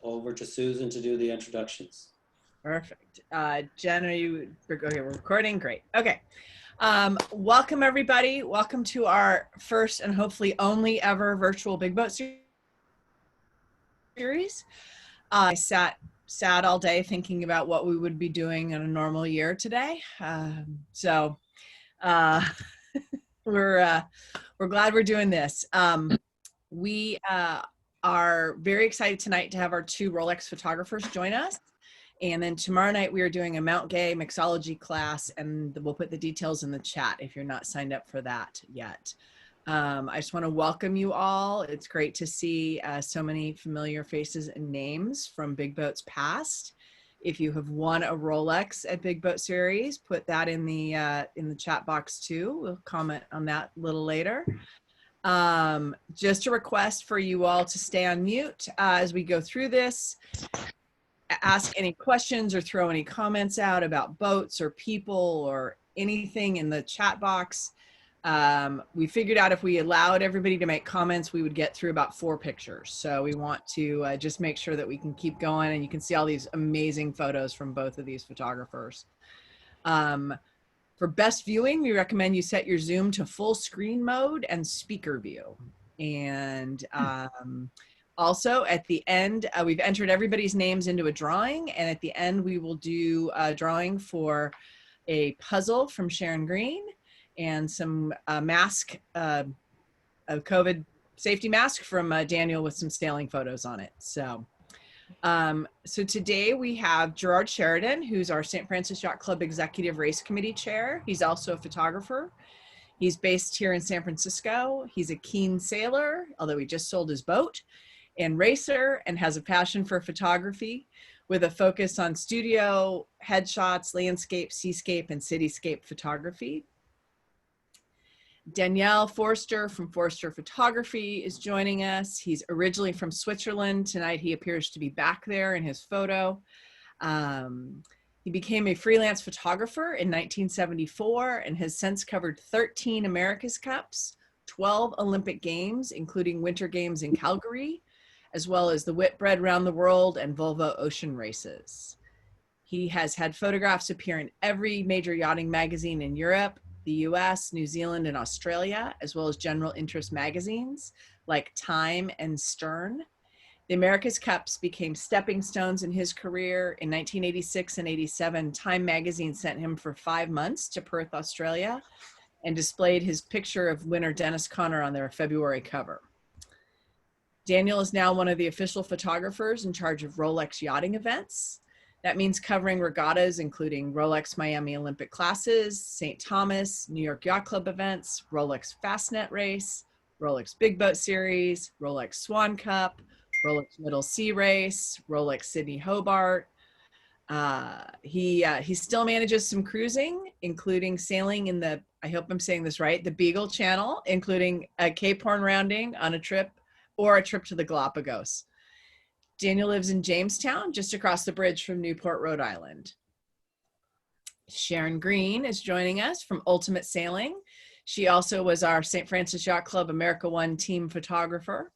over to Susan to do the introductions. Perfect. Jen, okay, we're recording? Great. Okay. Welcome everybody. Welcome to our first and hopefully only ever virtual Big Boat series. I sat all day thinking about what we would be doing in a normal year today. We're glad we're doing this. We are very excited tonight to have our two Rolex photographers join us. And then tomorrow night we are doing a Mount Gay mixology class, and we'll put the details in the chat if you're not signed up for that yet. I just want to welcome you all. It's great to see so many familiar faces and names from Big Boats past. If you have won a Rolex at Big Boat Series, put that in the chat box too. We'll comment on that a little later. Just a request for you all to stay on mute as we go through this. Ask any questions or throw any comments out about boats or people or anything in the chat box. We figured out if we allowed everybody to make comments, we would get through about 4 pictures. So we want to just make sure that we can keep going, and you can see all these amazing photos from both of these photographers. For best viewing, we recommend you set your Zoom to full screen mode and speaker view. And also, at the end, we've entered everybody's names into a drawing, and at the end, we will do a drawing for a puzzle from Sharon Green and some mask, a COVID safety mask from Daniel with some sailing photos on it. So today we have Gerard Sheridan, who's our St. Francis Yacht Club Executive Race Committee Chair. He's also a photographer. He's based here in San Francisco. He's a keen sailor, although he just sold his boat, and racer, and has a passion for photography with a focus on studio, headshots, landscape, seascape, and cityscape photography. Danielle Forster from Forster Photography is joining us. He's originally from Switzerland. Tonight he appears to be back there in his photo. He became a freelance photographer in 1974 and has since covered 13 America's Cups, 12 Olympic Games, including Winter Games in Calgary, as well as the Whitbread Round the World and Volvo Ocean Races. He has had photographs appear in every major yachting magazine in Europe, the US, New Zealand, and Australia, as well as general interest magazines like Time and Stern. The America's Cups became stepping stones in his career. In 1986 and 87, Time magazine sent him for 5 months to Perth, Australia, and displayed his picture of winner Dennis Conner on their February cover. Daniel is now one of the official photographers in charge of Rolex yachting events. That means covering regattas, including Rolex Miami Olympic classes, St. Thomas, New York Yacht Club events, Rolex Fastnet Race, Rolex Big Boat Series, Rolex Swan Cup, Rolex Middle Sea Race, Rolex Sydney Hobart. He still manages some cruising, including sailing in the, I hope I'm saying this right, the Beagle Channel, including a Cape Horn rounding on a trip or a trip to the Galapagos. Daniel lives in Jamestown, just across the bridge from Newport, Rhode Island. Sharon Green is joining us from Ultimate Sailing. She also was our St. Francis Yacht Club America One team photographer.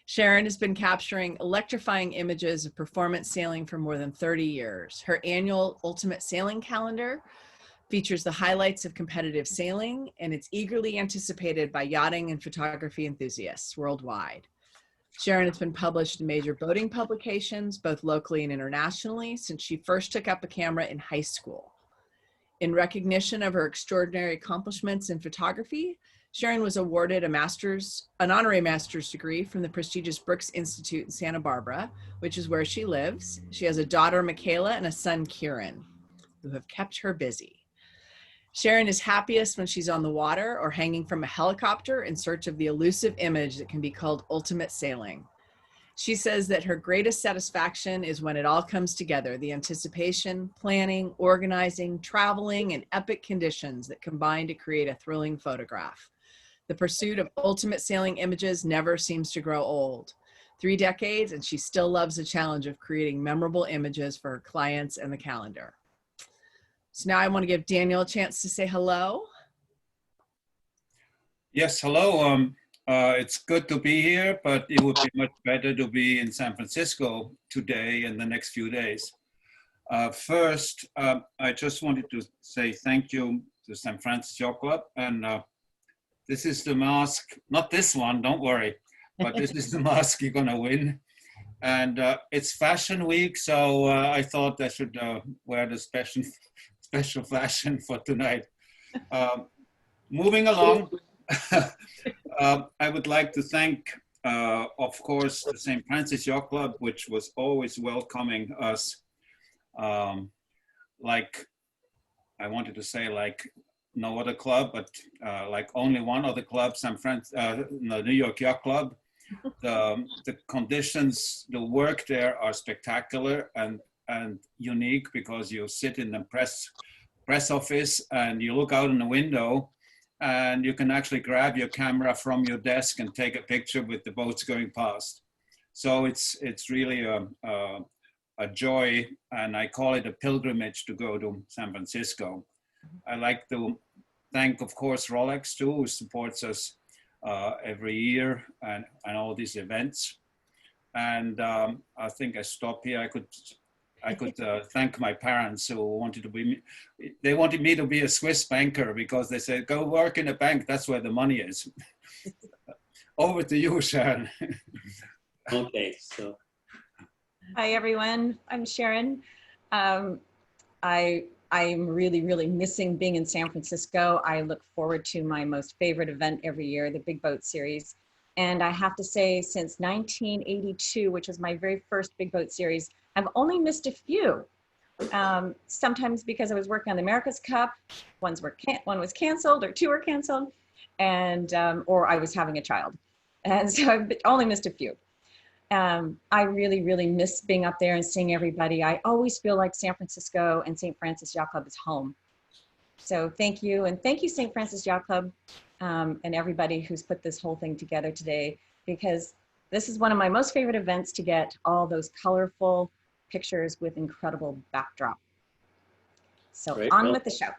Sharon has been capturing electrifying images of performance sailing for more than 30 years. Her annual Ultimate Sailing calendar features the highlights of competitive sailing, and it's eagerly anticipated by yachting and photography enthusiasts worldwide. Sharon has been published in major boating publications, both locally and internationally, since she first took up a camera in high school. In recognition of her extraordinary accomplishments in photography, Sharon was awarded an honorary master's degree from the prestigious Brooks Institute in Santa Barbara, which is where she lives. She has a daughter, Michaela, and a son, Kieran, who have kept her busy. Sharon is happiest when she's on the water or hanging from a helicopter in search of the elusive image that can be called ultimate sailing. She says that her greatest satisfaction is when it all comes together, the anticipation, planning, organizing, traveling, and epic conditions that combine to create a thrilling photograph. The pursuit of ultimate sailing images never seems to grow old. 3 decades, and she still loves the challenge of creating memorable images for her clients and the calendar. So now I want to give Daniel a chance to say hello. Yes, hello. It's good to be here, but it would be much better to be in San Francisco today and the next few days. First, I just wanted to say thank you to San Francisco Yacht Club. And this is the mask, not this one, don't worry, but this is the mask you're gonna win. And it's Fashion Week, so I thought I should wear the special fashion for tonight. Moving along, I would like to thank, of course, the St. Francis Yacht Club, which was always welcoming us. Like, I wanted to say like no other club, but like only one other club, the New York Yacht Club. The conditions, the work there are spectacular and unique because you sit in the press office and you look out in the window and you can actually grab your camera from your desk and take a picture with the boats going past. So it's really a joy, and I call it a pilgrimage to go to San Francisco. I like to thank, of course, Rolex too, who supports us every year and all these events. And I think I stop here. I could thank my parents who wanted me to be a Swiss banker because they said, go work in a bank, that's where the money is. Over to you, Sharon. Okay, so. Hi, everyone. I'm Sharon. I'm really, really missing being in San Francisco. I look forward to my most favorite event every year, the Big Boat Series. And I have to say, since 1982, which was my very first Big Boat Series, I've only missed a few. Sometimes because I was working on the America's Cup, one was canceled or two were canceled, and or I was having a child. And so I've only missed a few. I really, really miss being up there and seeing everybody. I always feel like San Francisco and St. Francis Yacht Club is home. So thank you. And thank you, St. Francis Yacht Club, and everybody who's put this whole thing together today, because this is one of my most favorite events to get all those colorful pictures with incredible backdrop. So Great. on with the show.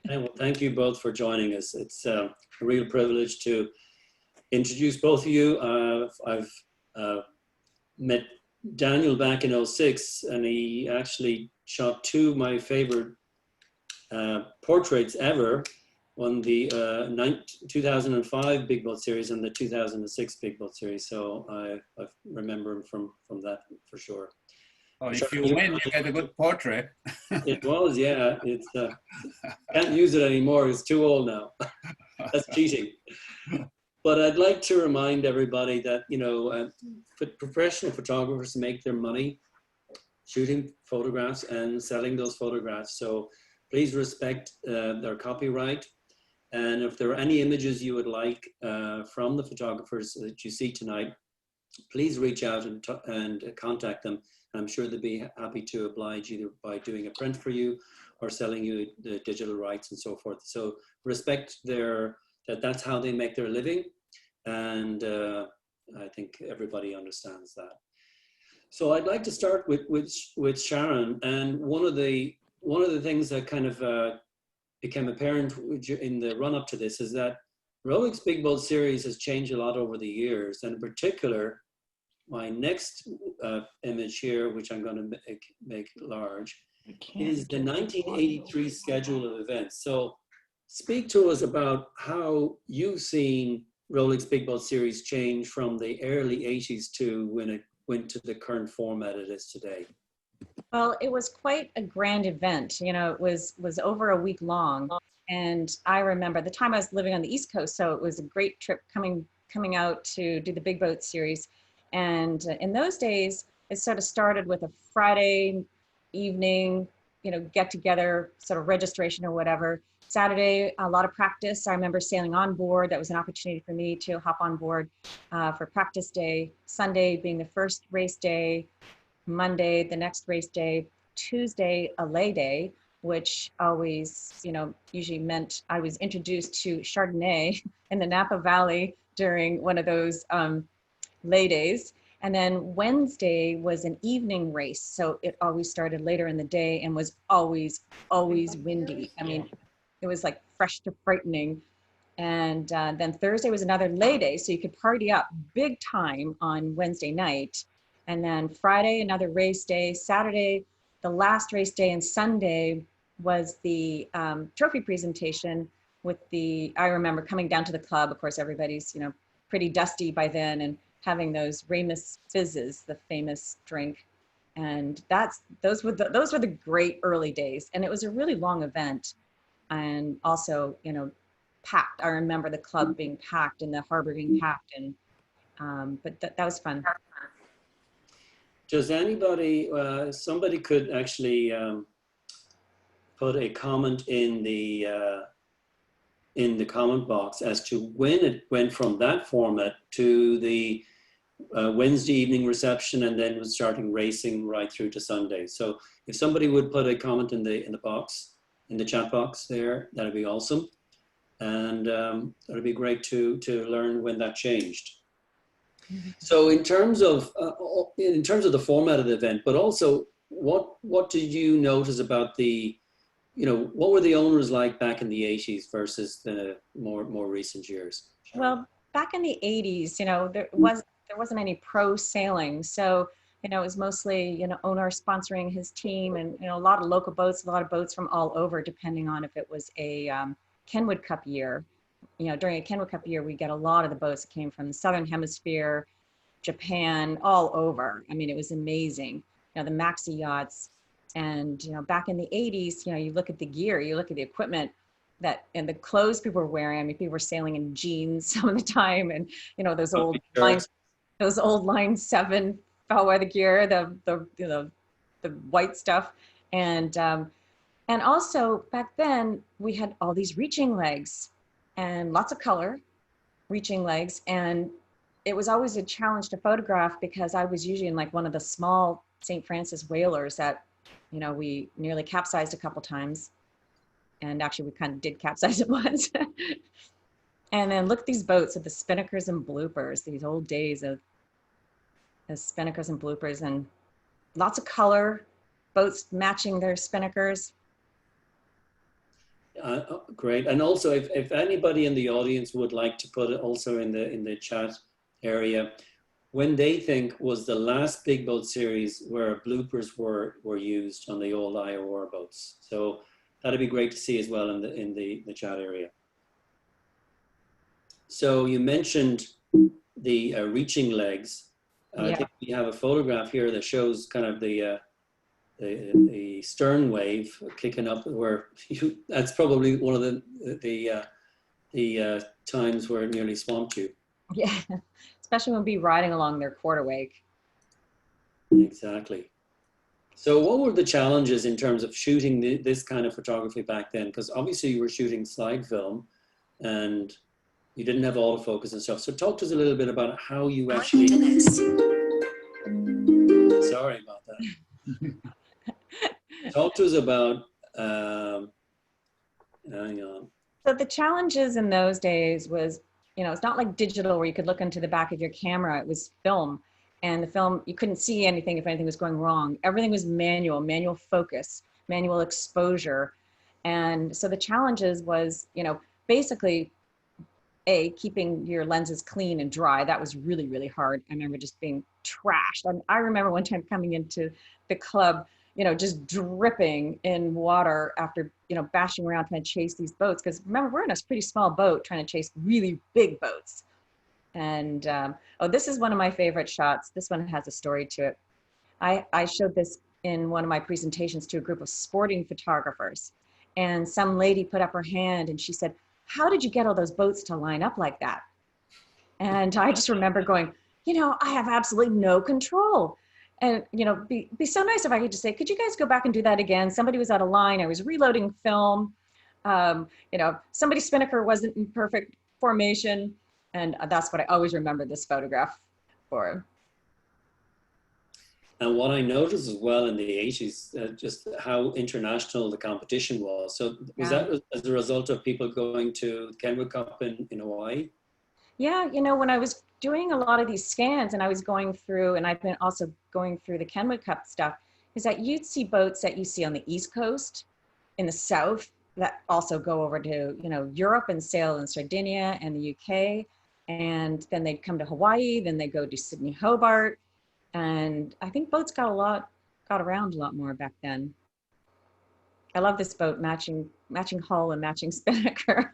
Well, thank you both for joining us. It's a real privilege to introduce both of you. I've met Daniel back in '06, and he actually shot two of my favorite portraits ever on the 2005 Big Boat Series and the 2006 Big Boat Series. So I remember him from that for sure. Oh, if you win, you get a good portrait. It was, yeah. It's can't use it anymore. It's too old now. That's cheating. But I'd like to remind everybody that, you know, professional photographers make their money shooting photographs and selling those photographs. So please respect their copyright. And if there are any images you would like from the photographers that you see tonight, please reach out and contact them. I'm sure they'd be happy to oblige either by doing a print for you or selling you the digital rights and so forth. So respect that's how they make their living. And I think everybody understands that. So I'd like to start with Sharon. And one of the things that kind of became apparent in the run up to this is that Rolex Big Boat Series has changed a lot over the years. And in particular, my next image here, which I'm going to make large, is the 1983 schedule of events. So speak to us about how you've seen Rolex Big Boat Series change from the early 80s to when it went to the current format it is today. Well, it was quite a grand event. You know, it was over a week long. And I remember the time I was living on the East Coast, so it was a great trip coming out to do the Big Boat Series. And in those days, it sort of started with a Friday evening, you know, get together, sort of registration or whatever. Saturday, a lot of practice. I remember sailing on board. That was an opportunity for me to hop on board for practice day. Sunday being the first race day. Monday, the next race day. Tuesday, a lay day, which always, you know, usually meant I was introduced to Chardonnay in the Napa Valley during one of those lay days. And then Wednesday was an evening race. So it always started later in the day and was always windy. I mean, it was like fresh to frightening. And then Thursday was another lay day, so you could party up big time on Wednesday night. And then Friday, another race day. Saturday, the last race day, and Sunday was the trophy presentation with I remember coming down to the club. Of course, everybody's, pretty dusty by then, and having those Ramus fizzes, the famous drink. And those were the great early days. And it was a really long event. And also, packed. I remember the club being packed and the harbor being packed, and but that was fun. Does anybody, somebody could actually put a comment in the comment box as to when it went from that format to the Wednesday evening reception, and then was starting racing right through to Sunday. So if somebody would put a comment in the box, in the chat box there, that'd be awesome. And that'd be great to learn when that changed. So in terms of the format of the event, but also what did you notice about the, what were the owners like back in the 80s versus the more recent years? Well, back in the 80s, there wasn't any pro sailing, so it was mostly owner sponsoring his team, and a lot of local boats, a lot of boats from all over, depending on if it was a Kenwood Cup year. During a Kenwood Cup year, we get a lot of the boats that came from the Southern Hemisphere, Japan, all over. I mean, it was amazing. The maxi yachts. And, back in the 80s, you look at the gear, you look at the equipment and the clothes people were wearing. I mean, people were sailing in jeans some of the time, and, those old Line 7 foul-weather gear, the white stuff. And also back then we had all these reaching legs and lots of color reaching legs. And it was always a challenge to photograph, because I was usually in like one of the small St. Francis whalers that, we nearly capsized a couple times. And actually we kind of did capsize it once. And then look at these boats with the spinnakers and bloopers, these old days of the spinnakers and bloopers, and lots of color, boats matching their spinnakers. Great. And also, if anybody in the audience would like to put it also in the chat area, when they think was the last big boat series where bloopers were used on the old Iowar boats. So that'd be great to see as well in the chat area. So you mentioned the reaching legs. I think we have a photograph here that shows kind of the stern wave kicking up, where that's probably one of the times where it nearly swamped you. Yeah, especially when we riding along their quarter wake. Exactly. So what were the challenges in terms of shooting this kind of photography back then? Because obviously you were shooting slide film and you didn't have autofocus and stuff. So talk to us a little bit about how you actually... Sorry about that. Talk to us about, hang on. So the challenges in those days was, it's not like digital where you could look into the back of your camera. It was film, and the film, you couldn't see anything if anything was going wrong. Everything was manual focus, manual exposure. And so the challenges was, basically keeping your lenses clean and dry. That was really, really hard. I remember just being trashed. I remember one time coming into the club, just dripping in water after, bashing around trying to chase these boats. Because remember, we're in a pretty small boat trying to chase really big boats. And, this is one of my favorite shots. This one has a story to it. I showed this in one of my presentations to a group of sporting photographers. And some lady put up her hand and she said, "How did you get all those boats to line up like that?" And I just remember going, I have absolutely no control. And, be so nice if I could just say, "Could you guys go back and do that again?" Somebody was out of line. I was reloading film. Somebody's spinnaker wasn't in perfect formation. And that's what I always remember this photograph for. And what I noticed as well in the 80s, just how international the competition was. So was that as a result of people going to Kenwood Cup in Hawaii? Yeah, when I was doing a lot of these scans and I was going through, and I've been also going through the Kenwood Cup stuff, is that you'd see boats that you see on the East Coast, in the South, that also go over to, you know, Europe and sail in Sardinia and the UK. And then they'd come to Hawaii, then they go to Sydney, Hobart. And I think boats got around a lot more back then. I love this boat, matching hull and matching spinnaker.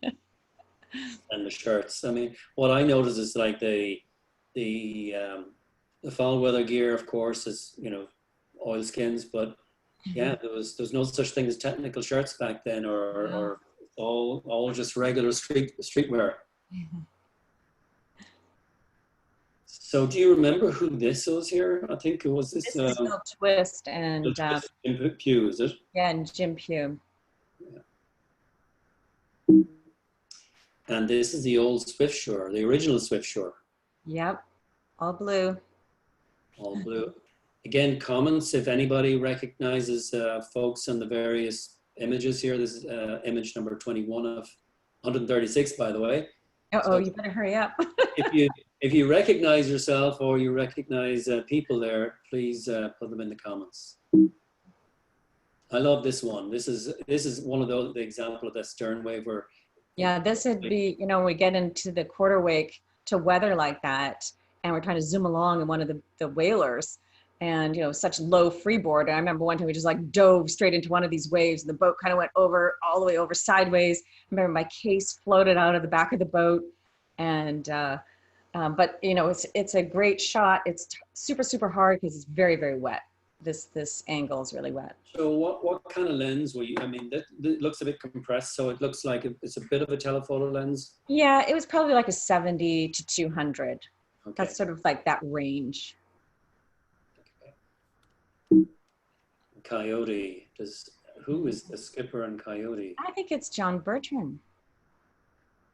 And the shirts. I mean, what I noticed is like the foul weather gear, of course, is, you know, oilskins, but yeah, there's no such thing as technical shirts back then, or all just regular streetwear. So do you remember who this was here? I think it was this. This is Bill Twist and Jim Pugh, is it? yeah, and Jim Pugh. Yeah. And this is the old Swiftsure, the original Swiftsure. Yep, all blue. All blue. Again, comments if anybody recognizes folks on the various images here. This is image number 21 of 136, by the way. So, you better hurry up. if you recognize yourself or you recognize people there, please put them in the comments. I love this one. This is one of the example of that stern wave where. Yeah, this would be, you know, when we get into the quarter wake to weather like that, and we're trying to zoom along in one of the whalers, and, you know, such low freeboard. I remember one time we just like dove straight into one of these waves, and the boat kind of went over, all the way over sideways. I remember my case floated out of the back of the boat, and but you know, it's a great shot. It's super, super hard because it's very, very wet. This angle is really wet. So what kind of lens were you? I mean, that looks a bit compressed, so it looks like it's a bit of a telephoto lens. Yeah, it was probably like a 70 to 200. Okay. That's sort of like that range. Okay. Coyote. Who is the skipper on Coyote? I think it's John Bertrand.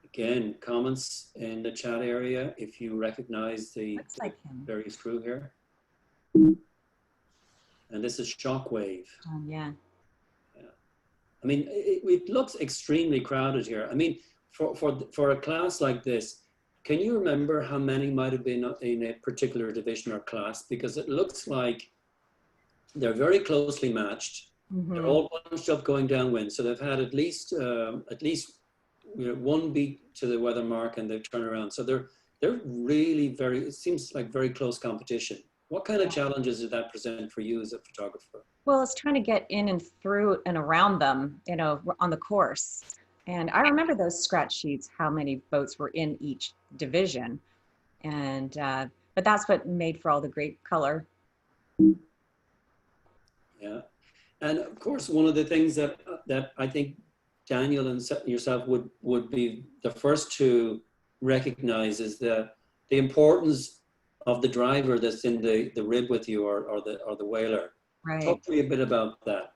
Again, comments in the chat area if you recognize the Looks like him. various crew here. And this is Shockwave. Yeah. I mean, it looks extremely crowded here. I mean, for a class like this, can you remember how many might have been in a particular division or class? Because it looks like they're very closely matched. Mm-hmm. They're all bunched up going downwind. So they've had at least you know, one beat to the weather mark and they've turned around. So they're really it seems like very close competition. What kind of challenges did that present for you as a photographer? Well, it's trying to get in and through and around them, you know, on the course. And I remember those scratch sheets, how many boats were in each division. And, but that's what made for all the great color. Yeah. And of course, one of the things that I think Daniel and yourself would be the first to recognize is the importance of the driver that's in the rib with you or the whaler. Right. Talk to me a bit about that.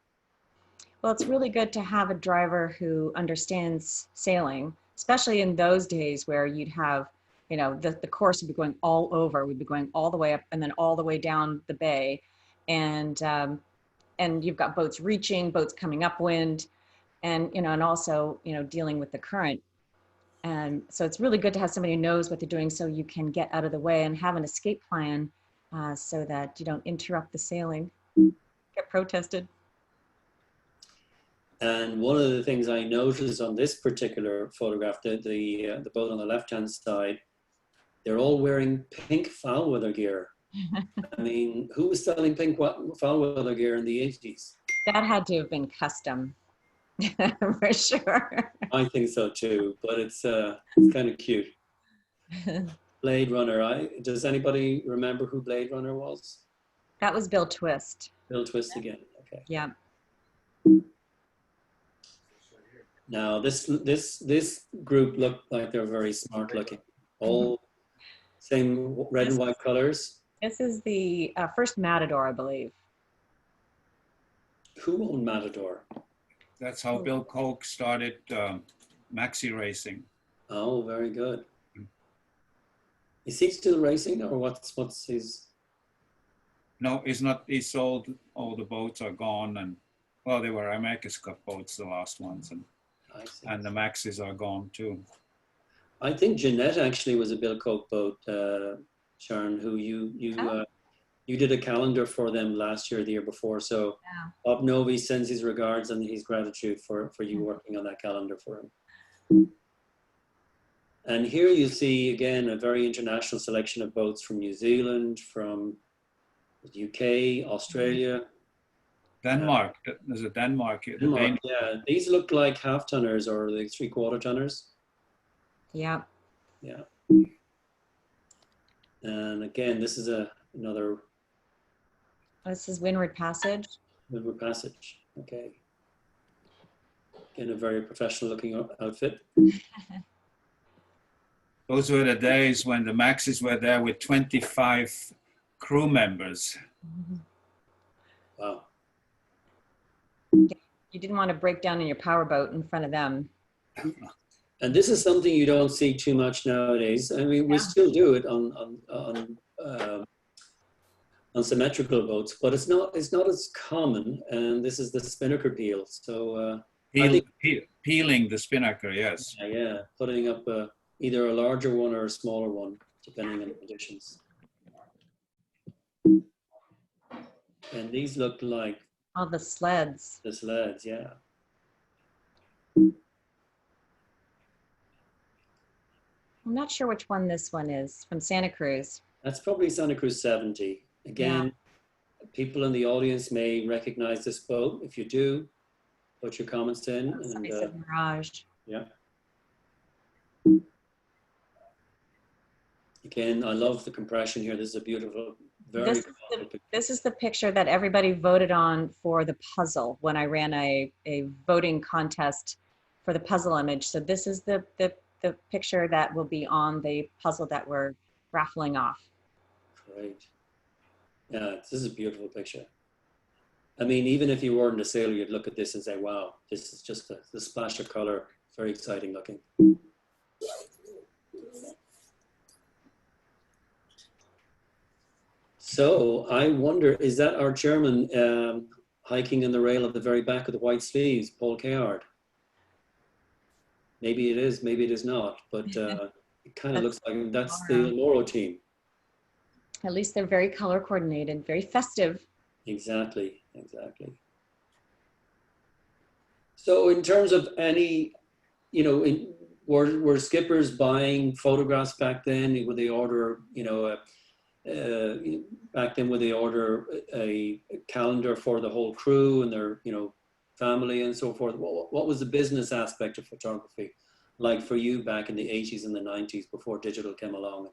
Well, it's really good to have a driver who understands sailing, especially in those days where you'd have, you know, the course would be going all over. We'd be going all the way up and then all the way down the bay. And you've got boats reaching, boats coming upwind, and, you know, and also, you know, dealing with the current. And so it's really good to have somebody who knows what they're doing so you can get out of the way and have an escape plan so that you don't interrupt the sailing, get protested. And one of the things I noticed on this particular photograph, the boat on the left-hand side, they're all wearing pink foul weather gear. I mean, who was selling pink foul weather gear in the 80s? That had to have been custom. For sure. I think so too, but it's kind of cute. Blade Runner. Does anybody remember who Blade Runner was? That was Bill Twist. Bill Twist again. Okay. Yeah. Now this group looked like they're very smart looking. All same red and white colors. This is the first Matador, I believe. Who owned Matador? That's how Bill Koch started maxi racing. Oh, very good. Is he still racing, or what's his? No, he's not. He sold. All the boats are gone, and well, they were America's Cup boats, the last ones, and the maxis are gone too. I think Jeanette actually was a Bill Koch boat, Sharon, who you You did a calendar for them last year, the year before. So Yeah. Bob Novi sends his regards and his gratitude for you working on that calendar for him. And here you see, again, a very international selection of boats from New Zealand, from the UK, Australia. Denmark. There's a Denmark here. Denmark, yeah. These look like half tonners or like 3/4 tonners. Yeah. Yeah. And again, this is another This is Windward Passage. River Passage. Okay. Again, a very professional looking outfit. Those were the days when the Maxis were there with 25 crew members. Wow. You didn't want to break down in your powerboat in front of them. And this is something you don't see too much nowadays. I mean, we still do it on symmetrical boats, but it's not as common. And this is the spinnaker peel. So Peeling the spinnaker, yes. yeah, putting up either a larger one or a smaller one, depending on the conditions. And these look like All the sleds. the sleds, yeah. I'm not sure which one this one is, from Santa Cruz. That's probably Santa Cruz 70. Again, people in the audience may recognize this boat. If you do, put your comments in. Somebody And, said Mirage. yeah. Again, I love the compression here. This is a beautiful, very This is the picture that everybody voted on for the puzzle when I ran a voting contest for the puzzle image. So this is the picture that will be on the puzzle that we're raffling off. great. Yeah, this is a beautiful picture. I mean, even if you weren't a sailor, you'd look at this and say, wow, this is just the splash of color. Very exciting looking. So I wonder, is that our chairman hiking in the rail at the very back of the white sleeves, Paul Gerard? Maybe it is, maybe it is not, but it kind of looks like that's the Moro team. At least they're very color coordinated, very festive. Exactly, exactly. So in terms of any, you know, were skippers buying photographs back then? Would they order, you know, back then would they order a calendar for the whole crew and their, you know, family and so forth? What was the business aspect of photography like for you back in the 80s and the 90s before digital came along?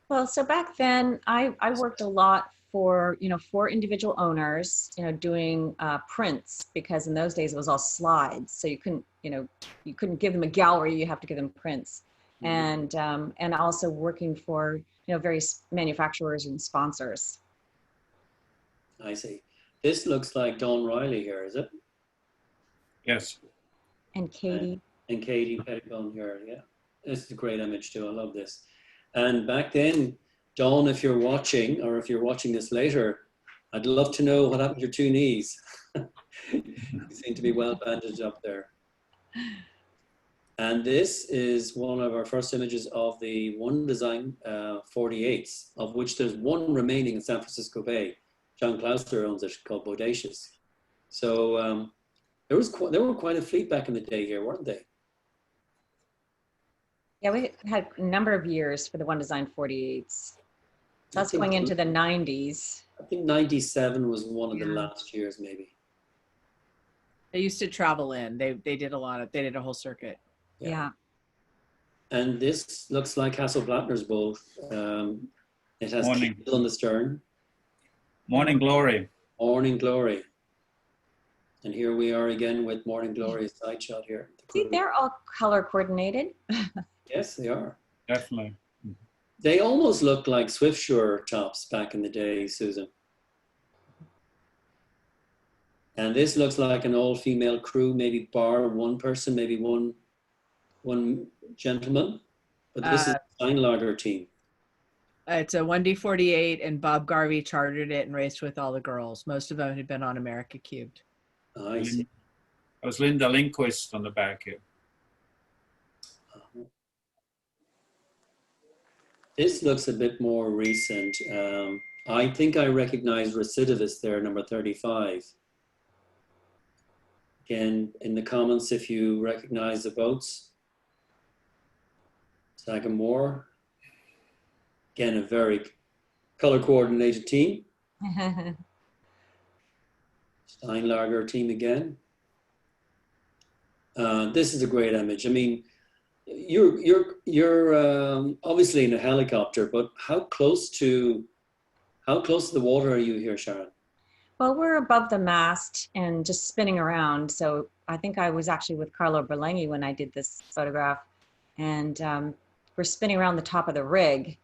Well, so back then I worked a lot for, you know, for individual owners, you know, doing prints, because in those days it was all slides. So you couldn't, you know, you couldn't give them a gallery, you have to give them prints. Mm-hmm. And also working for, you know, various manufacturers and sponsors. I see. This looks like Dawn Riley here, is it? Yes. And Katie. And Katie Pettibone here, yeah. This is a great image too, I love this. And back then, Dawn, if you're watching, or if you're watching this later, I'd love to know what happened to your two knees. You seem to be well bandaged up there. And this is one of our first images of the One Design 48s, of which there's one remaining in San Francisco Bay. John Clauser owns it, called Bodacious. So there were quite a fleet back in the day here, weren't they? Yeah, we had a number of years for the One Design 48s. That's going into the 90s. I think 97 was one of the last years, maybe. They used to travel in. They did a whole circuit. Yeah. And this looks like Hasselblattner's boat. It has keels on the stern. Morning Glory. Morning Glory. And here we are again with Morning Glory's side shot here. See, they're all color coordinated. Yes, they are. Definitely. They almost look like Swiftsure tops back in the day, Susan. And this looks like an all-female crew, maybe bar one person, maybe one gentleman. But this is the Steinlager team. It's a 1D48, and Bob Garvey chartered it and raced with all the girls. Most of them had been on America Cubed. I see. That was Linda Lindquist on the back here. This looks a bit more recent. I think I recognize recidivist there, number 35. Again, in the comments, if you recognize the boats. Sagamore. Again, a very color coordinated team. Steinlager team again. This is a great image. I mean, you're obviously in a helicopter, but how close to the water are you here, Sharon? Well, we're above the mast and just spinning around. So I think I was actually with Carlo Berlenghi when I did this photograph, and we're spinning around the top of the rig,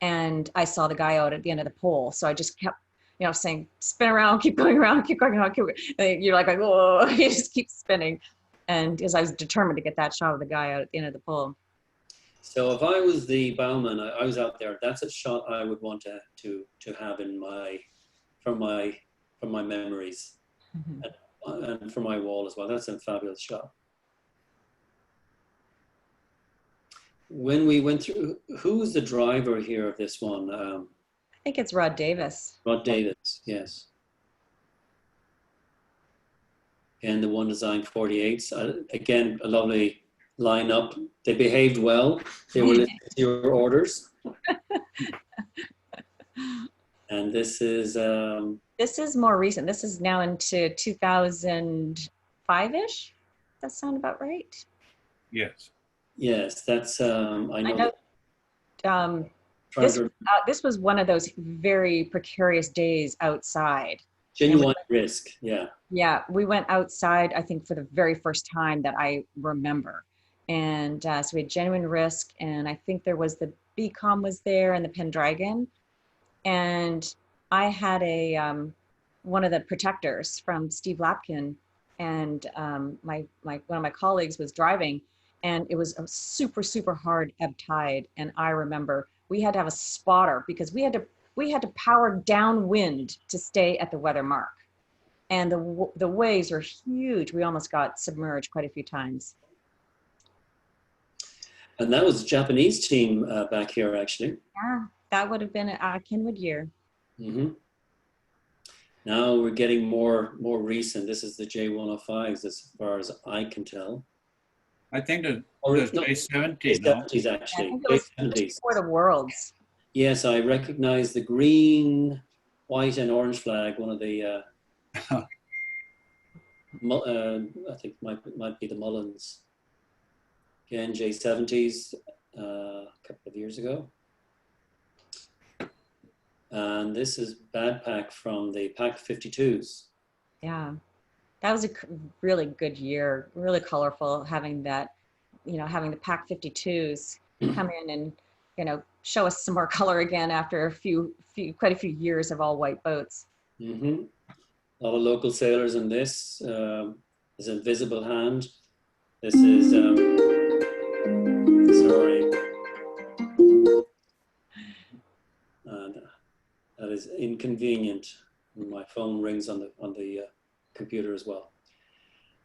and I saw the guy out at the end of the pole. So I just kept, saying, spin around, keep going around, keep going around, keep going. And you're like, oh, you just keep spinning. And because I was determined to get that shot of the guy out at the end of the pole. So if I was the bowman, I was out there. That's a shot I would want to have in from my memories, and for my wall as well. That's a fabulous shot. When we went through, who's the driver here of this one? I think it's Rod Davis. Rod Davis, yes. And the one designed 48s. Again, a lovely lineup. They behaved well. They were listening to your orders. And this is more recent. This is now into 2005-ish. Does that sound about right? Yes. Yes, that's I know. This was one of those very precarious days outside. Genuine risk, yeah. Yeah, we went outside, I think, for the very first time that I remember. And so we had genuine risk, and I think there was the BCOM was there and the Pendragon. And I had one of the protectors from Steve Lapkin, and one of my colleagues was driving, and it was a super, super hard ebb tide. And I remember we had to have a spotter because we had to power downwind to stay at the weather mark. And the waves were huge. We almost got submerged quite a few times. And that was a Japanese team back here, actually. Yeah, that would have been a Kenwood year. Mm-hmm. Now we're getting more recent. This is the J105s as far as I can tell. I think that there's J70. J70s, actually. I think it was before the Worlds. Yes, I recognize the green, white, and orange flag. One of the, I think might be the Mullins. Again, J70s a couple of years ago. And this is Bad Pack from the Pack 52s. Yeah, that was a really good year, really colorful, having that, having the Pack 52s come in and, show us some more color again after quite a few years of all white boats. Mm-hmm. A lot of local sailors in this. Is Invisible Hand. This is, sorry. That is inconvenient. My phone rings on the computer as well.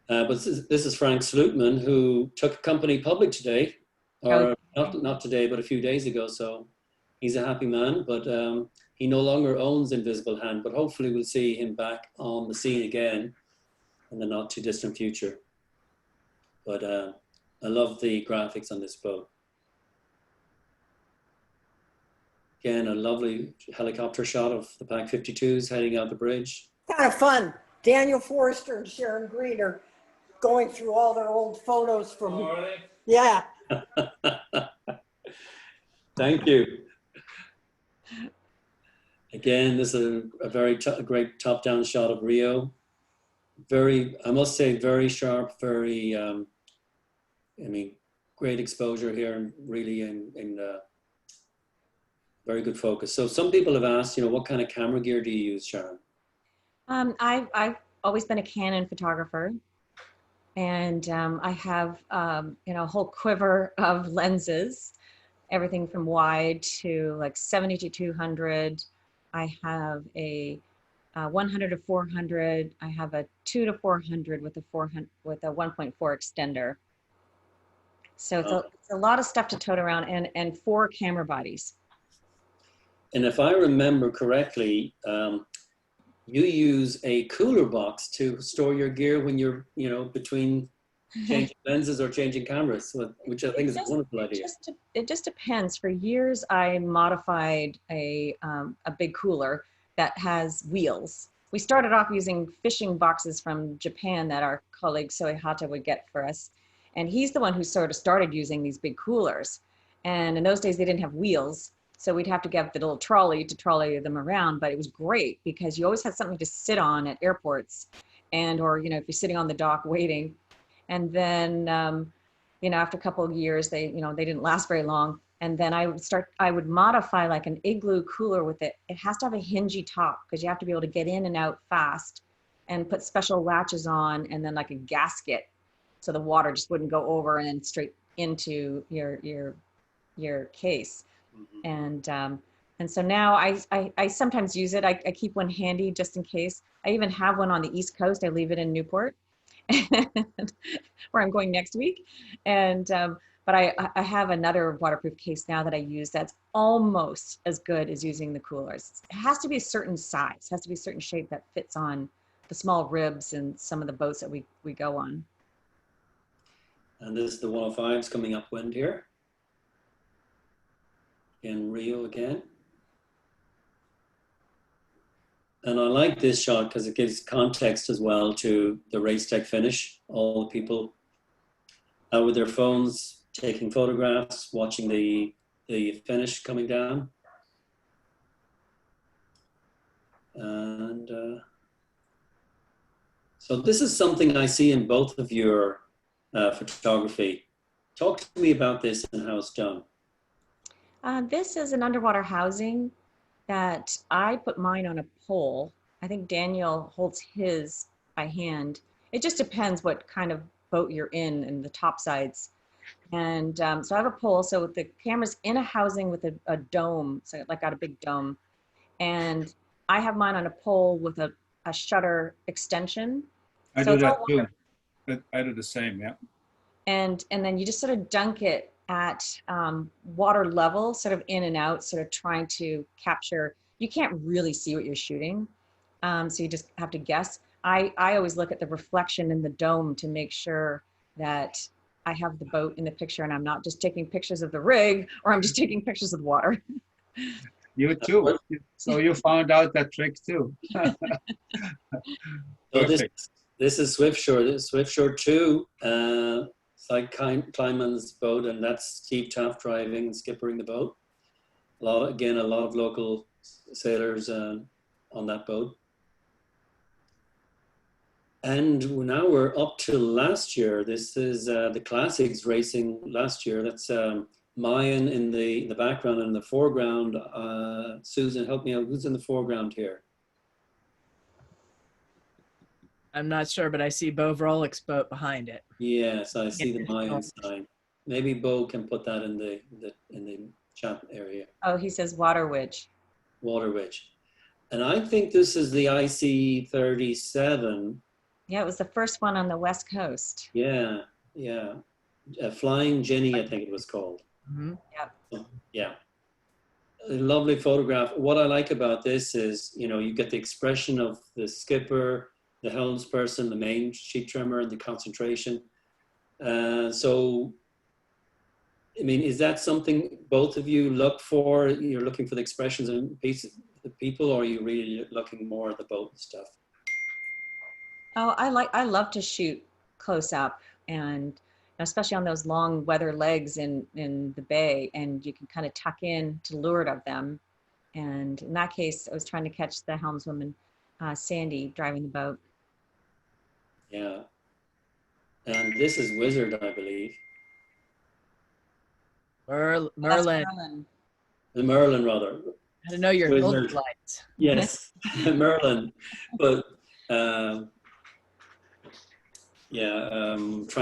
But this is Frank Slootman, who took a company public today, or not today, but a few days ago. So he's a happy man, but he no longer owns Invisible Hand, but hopefully we'll see him back on the scene again in the not too distant future. But I love the graphics on this boat. Again, a lovely helicopter shot of the Pack 52s heading out the bridge. Kind of fun. Daniel Forster and Sharon Green are going through all their old photos from. Oh, really? Yeah. Thank you. Again, this is a very great top-down shot of Rio. I must say, very sharp, very, great exposure here, and really in very good focus. So some people have asked, what kind of camera gear do you use, Sharon? I've always been a Canon photographer, and I have a whole quiver of lenses, everything from wide to like 70 to 200. I have a 100 to 400. I have a 2 to 400 with a 1.4 extender. So it's a lot of stuff to tote around, and 4 camera bodies. And if I remember correctly, you use a cooler box to store your gear when you're, between changing lenses or changing cameras, which I think is a wonderful idea. It just depends. For years, I modified a big cooler that has wheels. We started off using fishing boxes from Japan that our colleague Soehata would get for us. And he's the one who sort of started using these big coolers. And in those days, they didn't have wheels. So we'd have to get the little trolley to trolley them around. But it was great because you always had something to sit on at airports, or if you're sitting on the dock waiting. And then, after a couple of years, they didn't last very long. And then I would modify like an igloo cooler with it. It has to have a hingy top because you have to be able to get in and out fast, and put special latches on, and then like a gasket, so the water just wouldn't go over and then straight into your case. Mm-hmm. And so now I sometimes use it. I keep one handy just in case. I even have one on the East Coast. I leave it in Newport, where I'm going next week. But I have another waterproof case now that I use that's almost as good as using the coolers. It has to be a certain size, has to be a certain shape that fits on the small ribs and some of the boats that we go on. And this is the 105s coming upwind here in Rio again. And I like this shot because it gives context as well to the race tech finish. All the people out with their phones, taking photographs, watching the finish coming down. And so this is something I see in both of your photography. Talk to me about this and how it's done. This is an underwater housing that I put mine on a pole. I think Daniel holds his by hand. It just depends what kind of boat you're in and the top sides. And so I have a pole. So the camera's in a housing with a dome, so like got a big dome. And I have mine on a pole with a shutter extension. I So do it's that all too. I do the same, yeah. And then you just sort of dunk it at water level, sort of in and out, sort of trying to capture. You can't really see what you're shooting, so you just have to guess. I always look at the reflection in the dome to make sure that I have the boat in the picture and I'm not just taking pictures of the rig, or I'm just taking pictures of the water. You too. So you found out that trick too. So this is Swiftshore. This is Swiftshore 2. It's like Kleinman's boat, and that's Steve Taft driving and skippering the boat. A lot of local sailors on that boat. And now we're up to last year. This is the Classics racing last year. That's Mayan in the background, and in the foreground. Susan, help me out. Who's in the foreground here? I'm not sure, but I see Bo Rolex boat behind it. Yes, I see the Mayan sign. Maybe Bo can put that in the chat area. Oh, he says Water Witch. Water Witch. And I think this is the IC-37. Yeah, it was the first one on the West Coast. Yeah. Flying Jenny, I think it was called. Mm-hmm. Yep. Yeah. A lovely photograph. What I like about this is, you get the expression of the skipper, the helmsperson, the main sheet trimmer, and the concentration. So, I mean, is that something both of you look for? You're looking for the expressions and pieces, the people, or are you really looking more at the boat and stuff? Oh, I love to shoot close up, and especially on those long weather legs in the bay, and you can kind of tuck in to leeward of them. And in that case, I was trying to catch the helmswoman, Sandy, driving the boat. Yeah. And this is Wizard, I believe. Merlin. Merlin. The Merlin, rather. I don't know your Wizard. lights. Yes, Merlin. But trying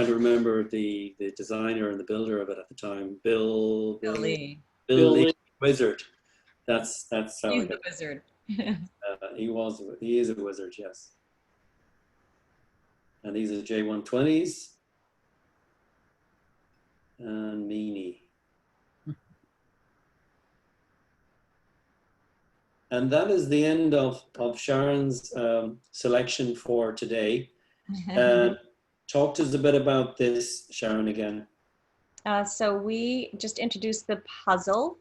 to remember the designer and the builder of it at the time. Bill Lee. Lee. Wizard. That's how He's I the got wizard. he is a wizard, yes. And these are J120s and Meanie. And that is the end of Sharon's selection for today. Talk to us a bit about this, Sharon, again. So we just introduced the puzzle,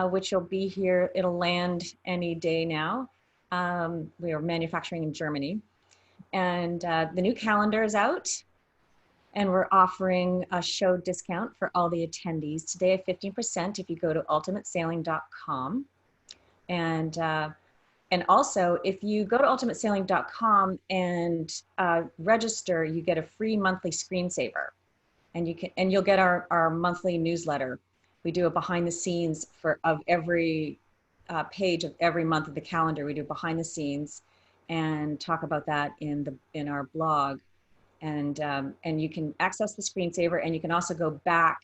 which will be here. It'll land any day now. We are manufacturing in Germany. And the new calendar is out. And we're offering a show discount for all the attendees today at 15% if you go to ultimatesailing.com. And also, if you go to ultimatesailing.com and register, you get a free monthly screensaver, and you'll get our monthly newsletter. We do a behind the scenes of every page of every month of the calendar. We do behind the scenes and talk about that in our blog. And you can access the screensaver, and you can also go back.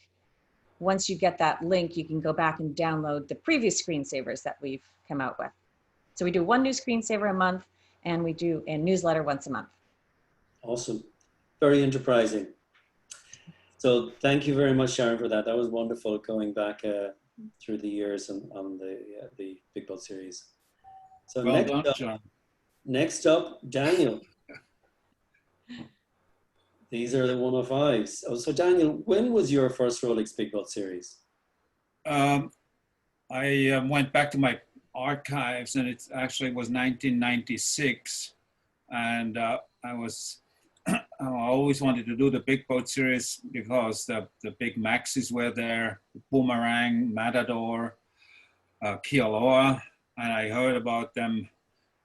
Once you get that link, you can go back and download the previous screensavers that we've come out with. So we do one new screensaver a month, and we do a newsletter once a month. Awesome. Very enterprising. So thank you very much, Sharon, for that. That was wonderful going back through the years on the Big Boat series. So Well done, John. Next up, Daniel. These are the 105s. Oh, so Daniel, when was your first Rolex Big Boat series? I went back to my archives, and it actually was 1996. And I always wanted to do the Big Boat series because the big maxis were there, Boomerang, Matador, Kialoa, and I heard about them.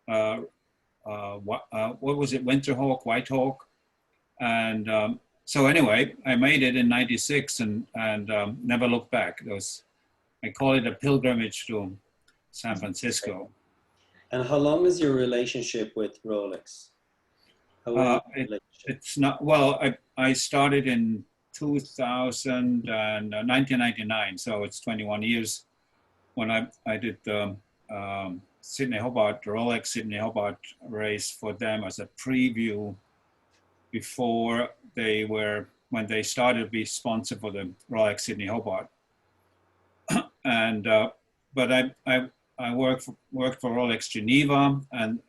What was it? Winterhawk, Whitehawk. And so anyway, I made it in 96 and never looked back. I call it a pilgrimage to San Francisco. And how long is your relationship with Rolex? It's not, well, I started in 1999, so it's 21 years when I did the Sydney Hobart, Rolex Sydney Hobart race for them as a preview before when they started to be sponsored for the Rolex Sydney Hobart. And but I worked for Rolex Geneva, and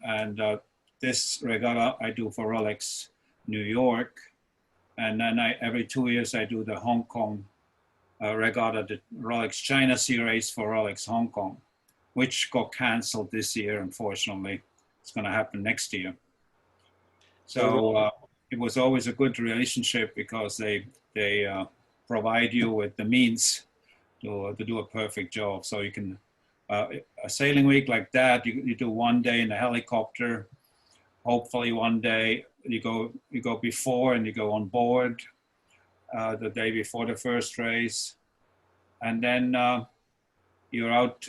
this regatta I do for Rolex New York, and then every 2 years I do the Hong Kong regatta, the Rolex China Sea race for Rolex Hong Kong, which got canceled this year, unfortunately. It's going to happen next year. So it was always a good relationship because they provide you with the means to do a perfect job. So you can, a sailing week like that, you do 1 day in a helicopter. Hopefully one day you go before and you go on board the day before the first race. And then you're out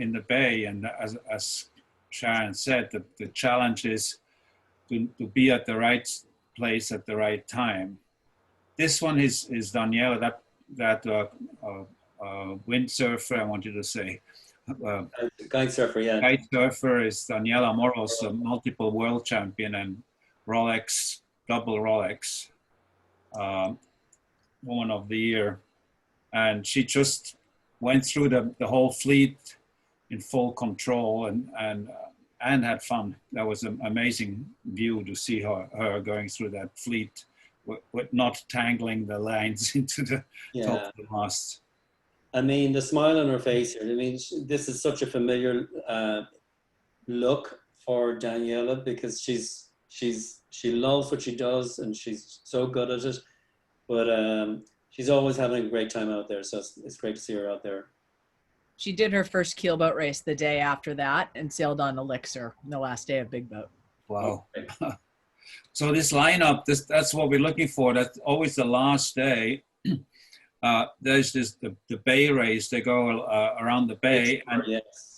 in the bay. And as Sharon said, the challenge is to be at the right place at the right time. This one is Daniela, that windsurfer, I wanted to say. Kite surfer, yeah. Kite surfer is Daniela Moros, a multiple world champion and Rolex, double Rolex, Woman of the Year. And she just went through the whole fleet in full control and had fun. That was an amazing view to see her going through that fleet with not tangling the lines into the top of the mast. I mean, the smile on her face here, I mean, this is such a familiar look for Daniela because she loves what she does and she's so good at it. But she's always having a great time out there. So it's great to see her out there. She did her first keelboat race the day after that and sailed on Elixir on the last day of Big Boat. Wow. So this lineup, that's what we're looking for. That's always the last day. There's the bay race. They go around the bay,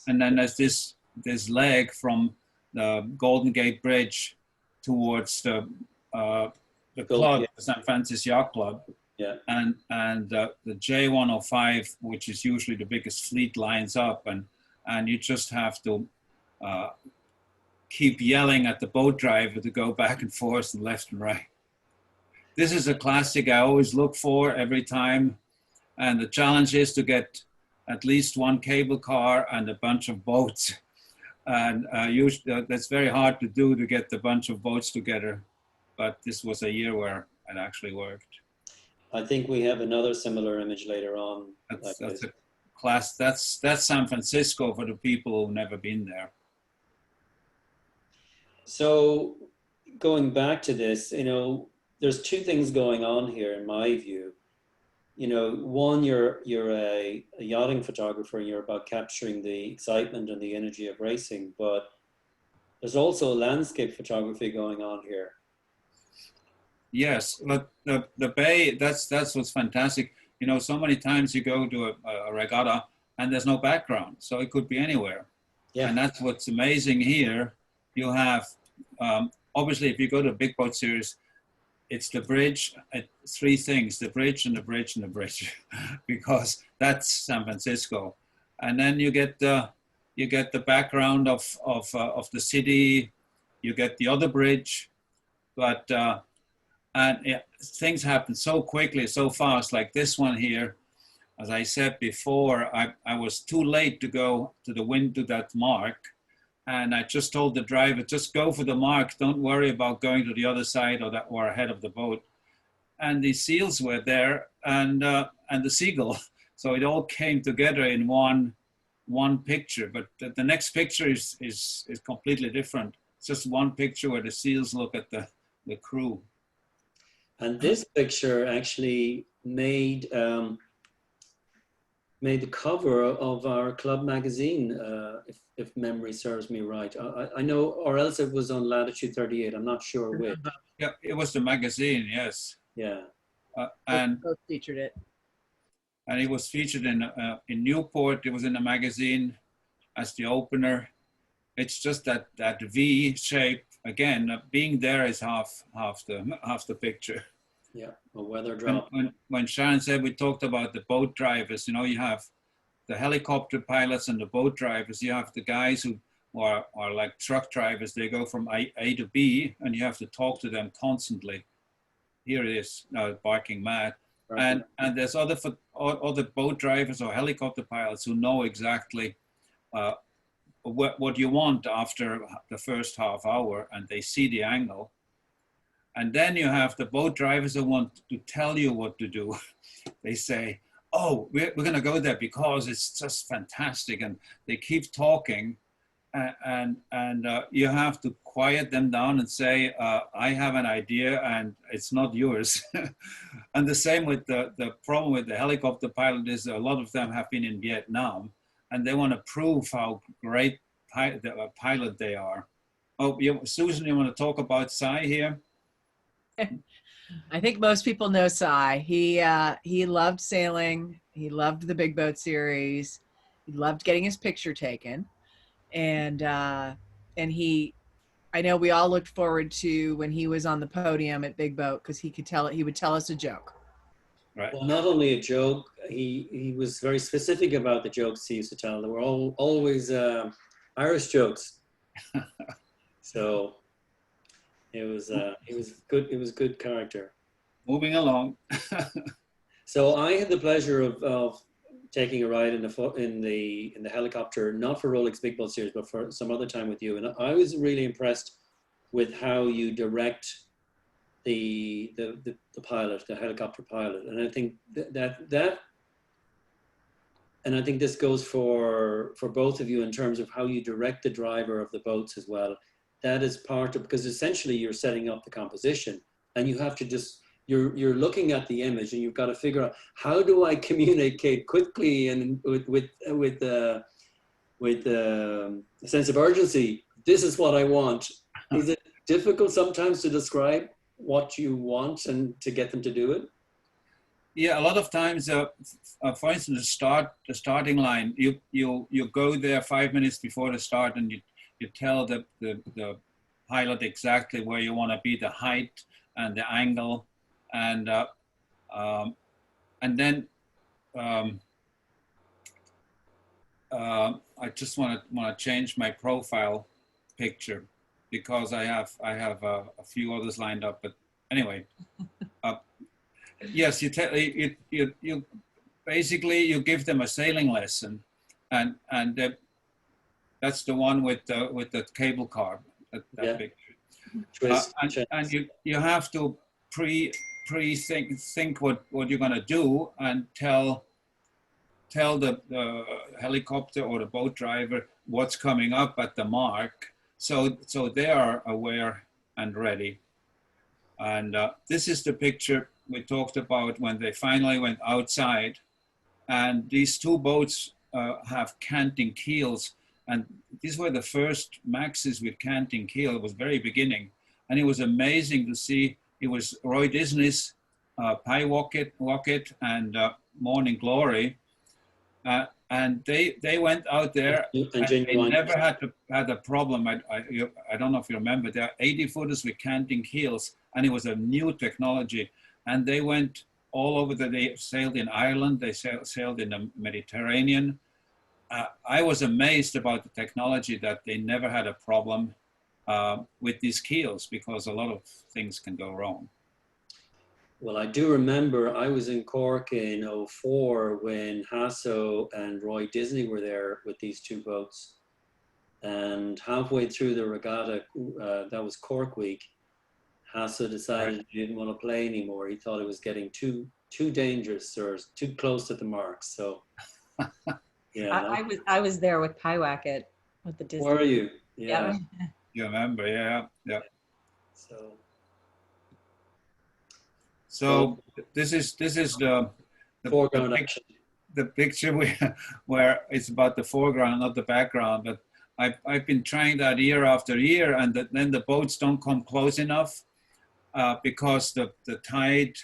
and then there's this leg from the Golden Gate Bridge towards the club, the St. Francis Yacht Club. Yeah. And the J105, which is usually the biggest fleet, lines up, and you just have to keep yelling at the boat driver to go back and forth and left and right. This is a classic I always look for every time. And the challenge is to get at least one cable car and a bunch of boats And usually that's very hard to do, to get a bunch of boats together. But this was a year where it actually worked. I think we have another similar image later on. That's a class. That's San Francisco for the people who've never been there. So going back to this, there's two things going on here in my view. One, you're a yachting photographer and you're about capturing the excitement and the energy of racing, but there's also landscape photography going on here. Yes, but the bay, that's what's fantastic. So many times you go to a regatta and there's no background, so it could be anywhere. Yeah. And that's what's amazing here. You have, obviously, if you go to a big boat series, it's the bridge, three things, the bridge and the bridge and the bridge, because that's San Francisco. And then you get the background of the city, you get the other bridge, but things happen so quickly, so fast, like this one here. As I said before, I was too late to go to that mark. And I just told the driver, just go for the mark. Don't worry about going to the other side or ahead of the boat. And the seals were there and the seagull. So it all came together in one picture. But the next picture is completely different. It's just one picture where the seals look at the crew. And this picture actually made the cover of our club magazine, if memory serves me right. I know, or else it was on Latitude 38. I'm not sure which. Yeah, it was the magazine, yes. Yeah. And both featured it. And it was featured in Newport. It was in the magazine as the opener. It's just that V shape again. Being there is half the picture. Yeah, a weather drop. When Sharon said we talked about the boat drivers, you have the helicopter pilots and the boat drivers. You have the guys who are like truck drivers. They go from A to B, and you have to talk to them constantly. Here it is, barking mad. Right. And there's other boat drivers or helicopter pilots who know exactly what you want after the first half hour, and they see the angle. And then you have the boat drivers who want to tell you what to do. They say, oh, we're going to go there because it's just fantastic. And they keep talking. And you have to quiet them down and say, I have an idea and it's not yours. And the same with the problem with the helicopter pilot is a lot of them have been in Vietnam. And they want to prove how great the pilot they are. Oh, Susan, you want to talk about Cy here? I think most people know Cy. He loved sailing. He loved the big boat series. He loved getting his picture taken, and I know we all looked forward to when he was on the podium at Big Boat because he would tell us a joke. Right. Well, not only a joke, he was very specific about the jokes he used to tell. They were always Irish jokes. So. It was good. It was good character. Moving along. So I had the pleasure of taking a ride in the helicopter, not for Rolex Big Boat Series, but for some other time with you. And I was really impressed with how you direct the pilot, the helicopter pilot. And I think and I think this goes for both of you in terms of how you direct the driver of the boats as well. That is part of, because essentially you're setting up the composition and you have to you're looking at the image and you've got to figure out, how do I communicate quickly and with a sense of urgency? This is what I want. Is it difficult sometimes to describe what you want and to get them to do it? Yeah, a lot of times, for instance, the starting line, you go there 5 minutes before the start and you tell the pilot exactly where you want to be, the height and the angle, and then I just want to change my profile picture because I have a few others lined up. But anyway, yes, you basically you give them a sailing lesson, and That's the one with the cable car. That Yeah. picture. Twist, And you have to think what you're gonna do and tell the helicopter or the boat driver what's coming up at the mark, so they are aware and ready. And this is the picture we talked about when they finally went outside, and these two boats have canting keels, and these were the first Maxes with canting keel. It was very beginning, and it was amazing to see. It was Roy Disney's Pie Rocket and Morning Glory. And they went out there and they never had a problem. I don't know if you remember, there are 80 footers with canting keels, and it was a new technology. And they went all over they sailed in Ireland, they sailed in the Mediterranean. I was amazed about the technology that they never had a problem with these keels, because a lot of things can go wrong. Well, I do remember I was in Cork in '04 when Hasso and Roy Disney were there with these two boats. And halfway through the regatta, that was Cork week, Hasso decided he didn't want to play anymore. He thought it was getting too dangerous or too close to the mark. So, yeah. I was there with Pie Wacket with the Disney. Were you? Yeah. You remember? Yeah. So this is the foreground action. The picture where it's about the foreground, not the background. But I've been trying that year after year, and then the boats don't come close enough because the tide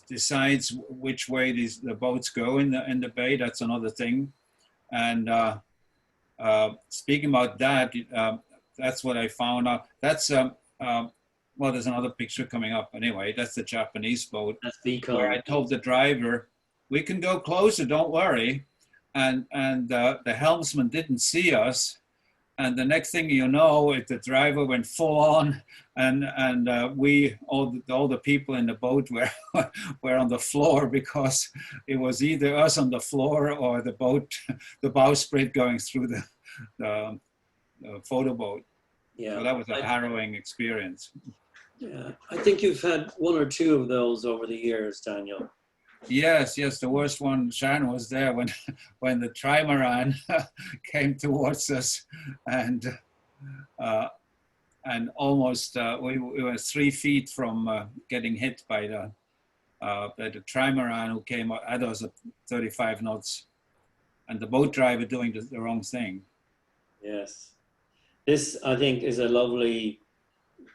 decides which way the boats go in the bay. That's another thing. And speaking about that, that's what I found out. That's well, there's another picture coming up. Anyway, that's the Japanese boat. That's Beacon. Where I told the driver, we can go closer, don't worry. And the helmsman didn't see us. And the next thing you know, the driver went full on, and all the people in the boat were on the floor, because it was either us on the floor or the bowsprit going through the photo boat. Yeah, so that was a harrowing experience. Yeah, I think you've had one or two of those over the years, Daniel. Yes. The worst one, Sharon was there when the trimaran came towards us, and almost we were 3 feet from getting hit by the trimaran, who came at us at 35 knots, and the boat driver doing the wrong thing. Yes, this I think is a lovely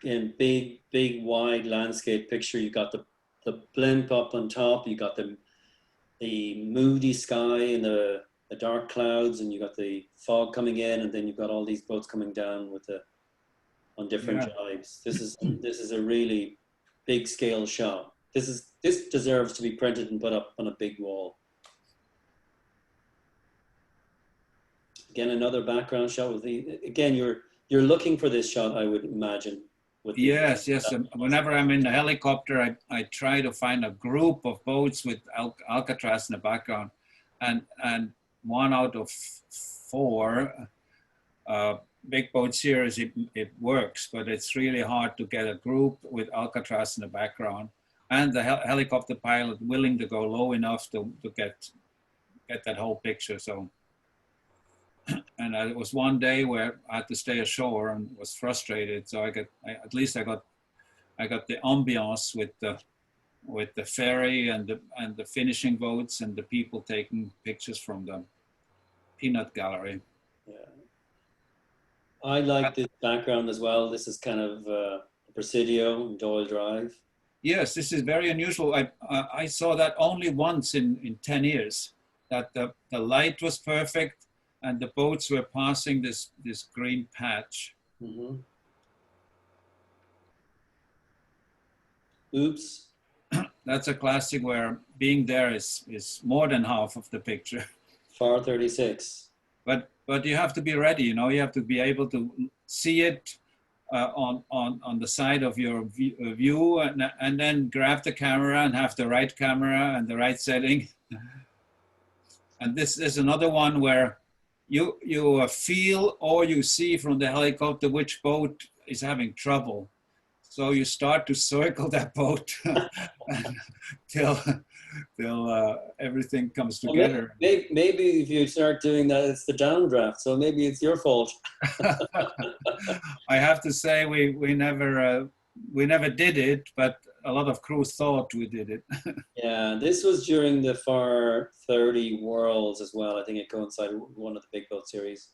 and big wide landscape picture. You got the blimp up on top, you got the moody sky and the dark clouds, and you got the fog coming in, and then you've got all these boats coming down on different jibes. This is a really big scale shot. This deserves to be printed and put up on a big wall. Again, another background shot with you're looking for this shot, I would imagine. Yes. Whenever I'm in the helicopter, I try to find a group of boats with Alcatraz in the background, and 1 out of 4 big boat series it works, but it's really hard to get a group with Alcatraz in the background, and the helicopter pilot willing to go low enough to get that whole picture. So. And it was one day where I had to stay ashore and was frustrated. So I got the ambiance with the ferry and the finishing boats and the people taking pictures from the peanut gallery. Yeah, I like this background as well. This is kind of Presidio and Doyle Drive. Yes, this is very unusual. I saw that only once in 10 years. That the light was perfect, and the boats were passing this green patch. Mm-hmm. Oops. That's a classic where being there is more than half of the picture. Far 36. But you have to be ready, you have to be able to see it on the side of your view, and then grab the camera and have the right camera and the right setting. And this is another one where you feel or you see from the helicopter which boat is having trouble. So you start to circle that boat till everything comes Well, together. maybe if you start doing that, it's the downdraft. So maybe it's your fault. I have to say we never did it, but a lot of crew thought we did it. Yeah, this was during the FAR 30 Worlds as well. I think it coincided with one of the big boat series.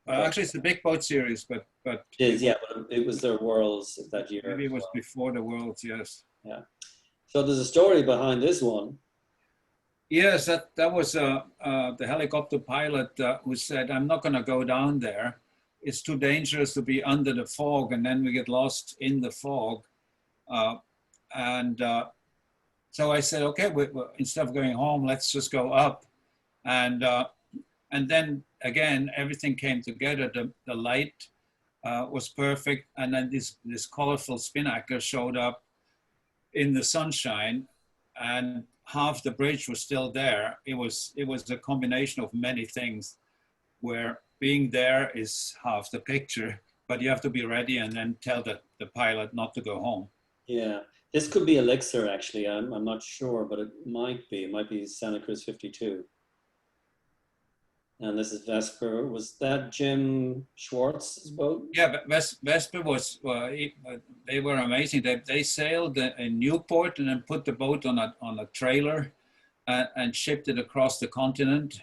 Actually, it's the big boat series, but It is, yeah, but it was their Worlds that year. maybe it was well. before the Worlds. Yes. Yeah. So there's a story behind this one. Yes, that was the helicopter pilot who said, "I'm not going to go down there. It's too dangerous to be under the fog, and then we get lost in the fog." So I said, "Okay, instead of going home, let's just go up." And then again, everything came together. The light was perfect, and then this colorful spinnaker showed up in the sunshine, and half the bridge was still there. It was a combination of many things, where being there is half the picture, but you have to be ready and then tell the pilot not to go home. Yeah. This could be Elixir, actually. I'm not sure, but it might be. It might be Santa Cruz 52. And this is Vesper. Was that Jim Schwartz's boat? Yeah, but Vesper was, they were amazing. They sailed in Newport and then put the boat on a trailer and shipped it across the continent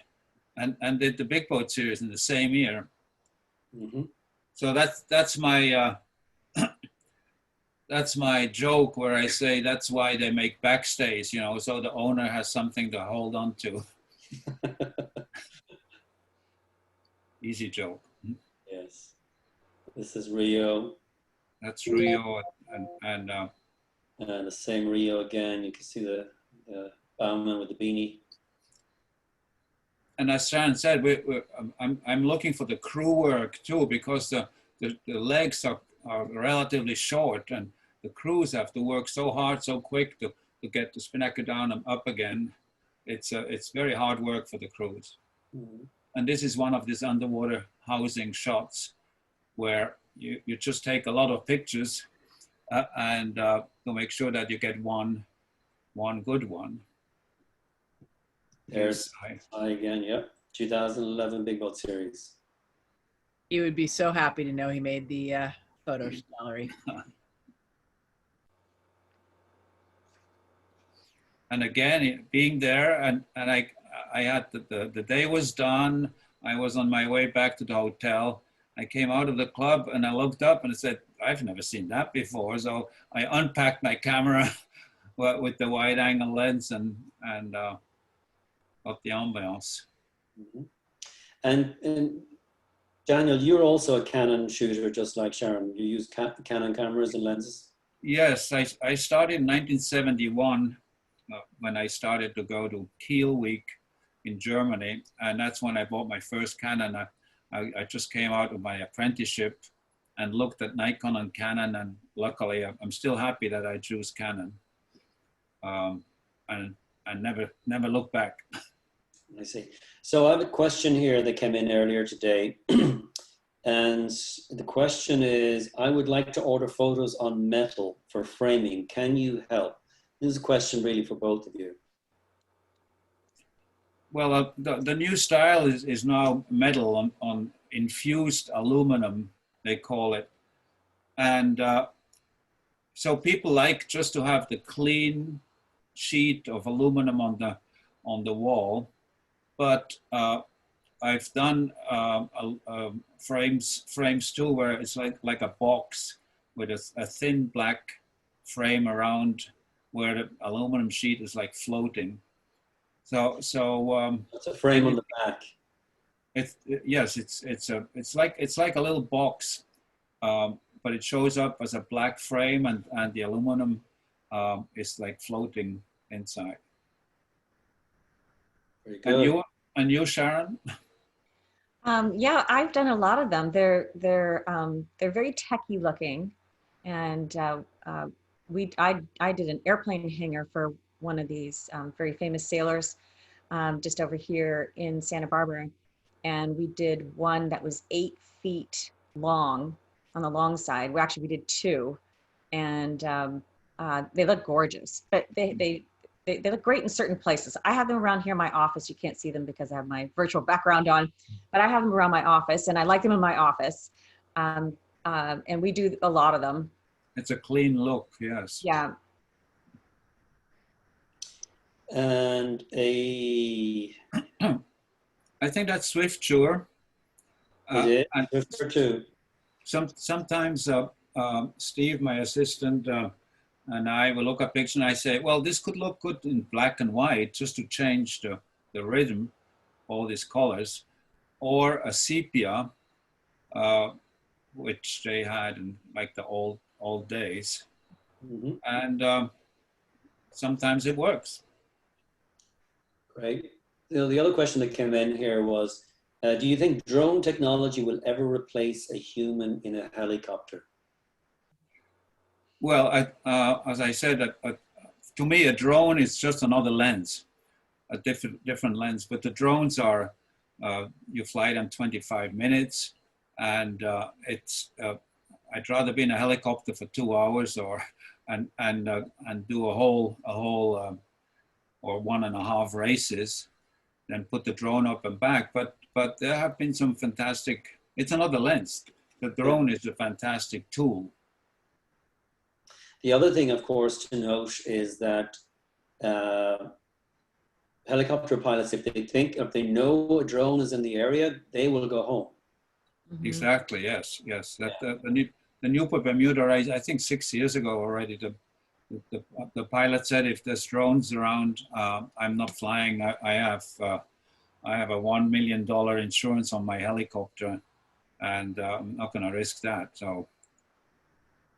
and did the big boat series in the same year. Mm-hmm. So that's my that's my joke where I say that's why they make backstays, you know, so the owner has something to hold on to. Easy joke. Yes. This is Rio. That's Rio and the same Rio again. You can see the bowman with the beanie. And as Sharon said, I'm looking for the crew work too, because the legs are relatively short, and the crews have to work so hard, so quick to get the spinnaker down and up again. It's very hard work for the crews. Mm-hmm. And this is one of these underwater housing shots where you just take a lot of pictures and to make sure that you get one good one. There's I again, yep. 2011 Big Boat Series. He would be so happy to know he made the photo gallery. And again, being there, and I had the day was done. I was on my way back to the hotel. I came out of the club and I looked up and I said, I've never seen that before. So I unpacked my camera with the wide angle lens and got the ambiance. Mm-hmm. And Daniel, you're also a Canon shooter, just like Sharon. You use Canon cameras and lenses? Yes, I started in 1971 when I started to go to Kiel Week in Germany. And that's when I bought my first Canon. I just came out of my apprenticeship and looked at Nikon and Canon. And luckily, I'm still happy that I chose Canon. And never looked back. I see. So I have a question here that came in earlier today. And the question is, I would like to order photos on metal for framing. Can you help? This is a question really for both of you. Well, the new style is now metal on infused aluminum, they call it. And so people like just to have the clean sheet of aluminum on the wall. But I've done frames too, where it's like a box with a thin black frame around where the aluminum sheet is like floating. So it's a frame on the back. It's like a little box, but it shows up as a black frame, and the aluminum is like floating inside. Very good. And you, Sharon? Yeah, I've done a lot of them. They're very techy looking, and I did an airplane hangar for one of these very famous sailors just over here in Santa Barbara, and we did one that was 8 feet long on the long side. Well, actually, we did 2, and they look gorgeous. But they look great in certain places. I have them around here in my office. You can't see them because I have my virtual background on, but I have them around my office, and I like them in my office. And we do a lot of them. It's a clean look, yes. Yeah. And a I think that's Swift Sure. it And is too. sometimes Steve, my assistant, and I will look at pictures and I say, well, this could look good in black and white just to change the rhythm, all these colors, or a sepia, which they had in like the old days. Mm-hmm. And sometimes it works. Great. The other question that came in here was, do you think drone technology will ever replace a human in a helicopter? Well, as I said, to me, a drone is just another lens, a different lens. But the drones are, you fly them 25 minutes, and I'd rather be in a helicopter for 2 hours and do a whole or 1.5 races, than put the drone up and back. But there have been some fantastic. It's another lens. The drone is a fantastic tool. The other thing, of course, to note is that helicopter pilots, if they know a drone is in the area, they will go home. Mm-hmm. Exactly. Yes. The Newport Bermuda race, I think 6 years ago already, the pilot said, if there's drones around, I'm not flying. I have a $1 million insurance on my helicopter, and I'm not going to risk that. So.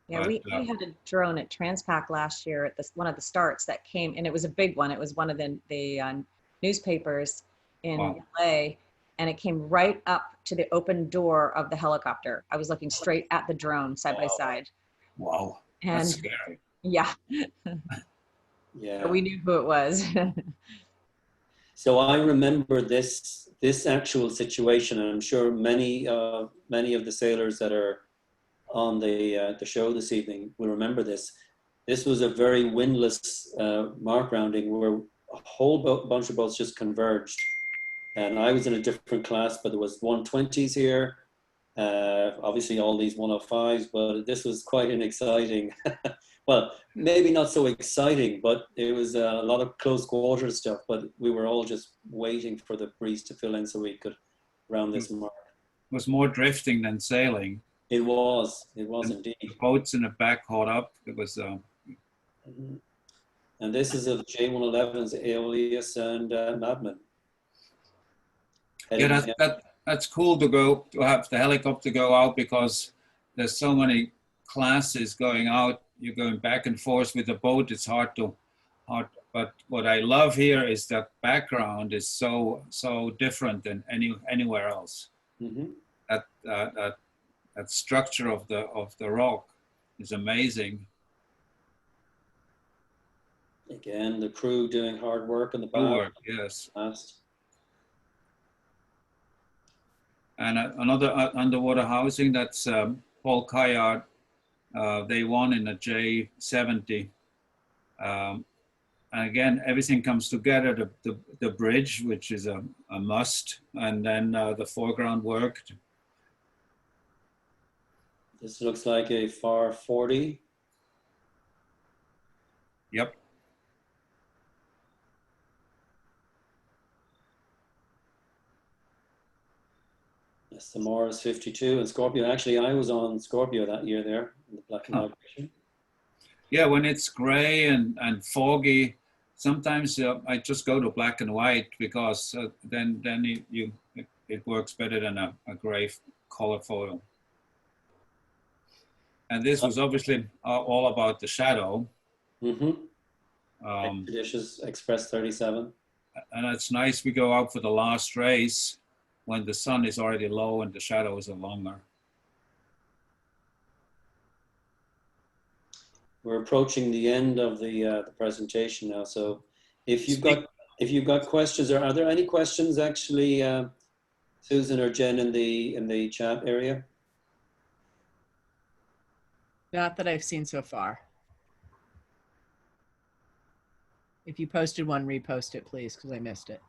Yeah, we had a drone at Transpac last year at one of the starts that came, and it was a big one. It was one of the newspapers in LA, and it came right up to the open door of the helicopter. I was looking straight at the drone side by side. Wow, and that's scary. Yeah. Yeah. But we knew who it was. So I remember this actual situation, and I'm sure many of the sailors that are on the show this evening will remember this. This was a very windless mark rounding where a whole bunch of boats just converged, and I was in a different class, but there was 120s here, obviously all these 105s, but this was quite an exciting. Well, maybe not so exciting, but it was a lot of close quarters stuff. But we were all just waiting for the breeze to fill in so we could round this mark. It was more drifting than sailing. It was indeed. The boats in the back caught up. It was. And this is of J111's Aeolus and Madman. Yeah, that's cool to have the helicopter go out, because there's so many classes going out. You're going back and forth with the boat. It's hard. But what I love here is that background is so different than anywhere else. Mm-hmm. That structure of the rock is amazing. Again, the crew doing hard work in the back. Work, yes. Fast. And another underwater housing, that's Paul Kayard. They won in a J70. And again, everything comes together, the bridge, which is a must, and then the foreground work. This looks like a FAR 40. Yep. Yes, the Morris 52 and Scorpio. Actually, I was on Scorpio that year there in the black and white version. Yeah, when it's gray and foggy, sometimes I just go to black and white, because then it works better than a gray color photo. And this was obviously all about the shadow. Mm-hmm. Expeditious Express 37. And it's nice, we go out for the last race when the sun is already low and the shadows are longer. We're approaching the end of the presentation now. So if you've got questions, or are there any questions actually Susan or Jen in the chat area? Not that I've seen so far. If you posted one, repost it, please, because I missed it.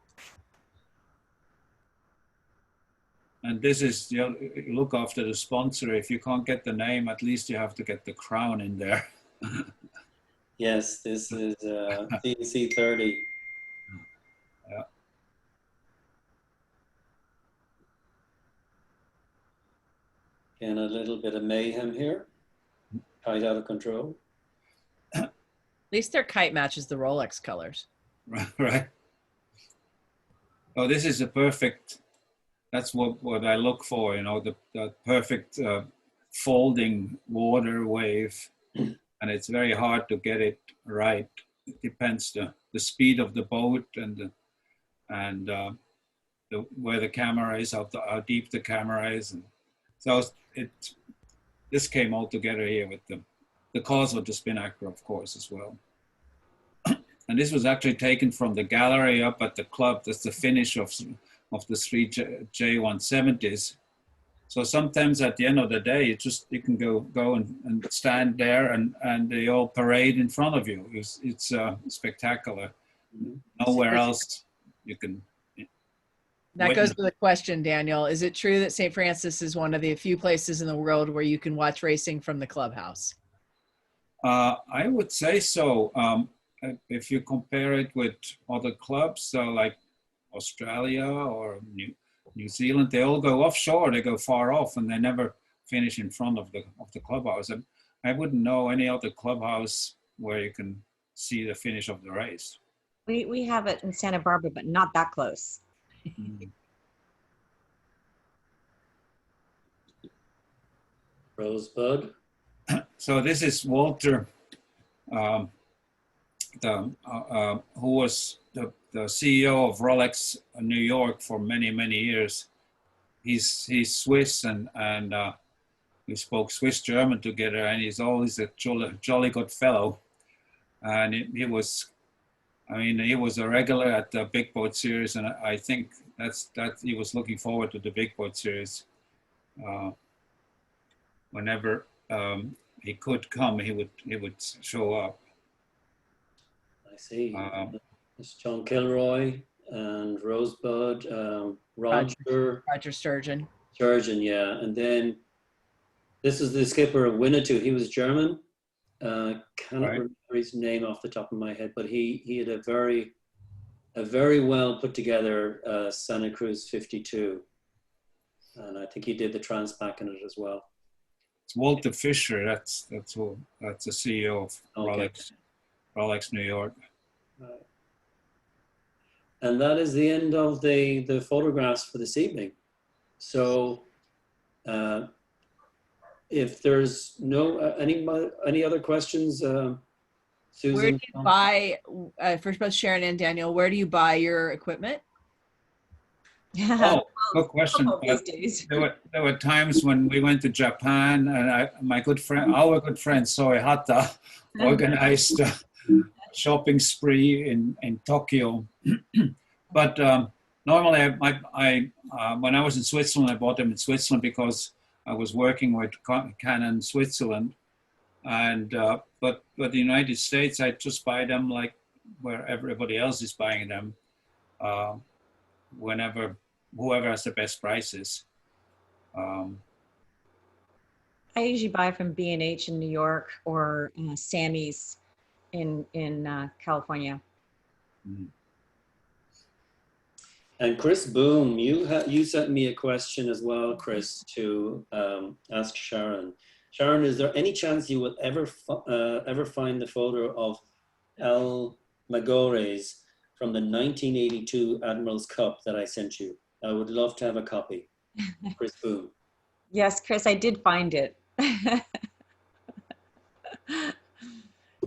And this is, you look after the sponsor. If you can't get the name, at least you have to get the crown in there. Yes, this is CNC 30. Yeah. And a little bit of mayhem here. Quite out of control. At least their kite matches the Rolex colors. Right. Oh, this is a perfect, that's what I look for, you know, the perfect folding water wave. And it's very hard to get it right. It depends the speed of the boat and where the camera is, how deep the camera is. And so this came all together here with the cause of the spin actor, of course, as well. And this was actually taken from the gallery up at the club. That's the finish of the 3 J170s. So sometimes at the end of the day, you can go and stand there and they all parade in front of you. It's spectacular. Nowhere else you can. That goes to the question, Daniel. Is it true that St. Francis is one of the few places in the world where you can watch racing from the clubhouse? I would say so. If you compare it with other clubs like Australia or New Zealand, they all go offshore. They go far off, and they never finish in front of the clubhouse. And I wouldn't know any other clubhouse where you can see the finish of the race. We have it in Santa Barbara, but not that close. Rosebud. So this is Walter, who was the CEO of Rolex New York for many, many years. He's Swiss and we spoke Swiss German together, and he's always a jolly good fellow. And he was a regular at the Big Boat Series, and I think that he was looking forward to the Big Boat Series. Whenever he could come, he would show up. I see. It's John Kilroy and Rosebud, Roger Sturgeon. Sturgeon, yeah. And then this is the skipper of Winnetou. He was German. Cannot remember his name off the top of my head, but he had a very well put together Santa Cruz 52, and I think he did the Transpac in it as well. It's Walter Fisher. That's the CEO of Rolex New York. Right. And that is the end of the photographs for this evening. So if there's any other questions, Susan? Where do you buy, first about Sharon and Daniel, where do you buy your equipment? Oh, good question. There were times when we went to Japan, and our good friend Soe Hata organized a shopping spree in Tokyo. But normally, when I was in Switzerland, I bought them in Switzerland because I was working with Canon Switzerland. And but the United States, I just buy them like where everybody else is buying them. Whoever has the best prices. I usually buy from B&H in New York or Sammy's in California. Mm-hmm. And Chris Boom, you sent me a question as well, Chris, to ask Sharon. Sharon, is there any chance you will ever find the photo of Al Magores from the 1982 Admiral's Cup that I sent you? I would love to have a copy. Chris Boom. Yes, Chris, I did find it.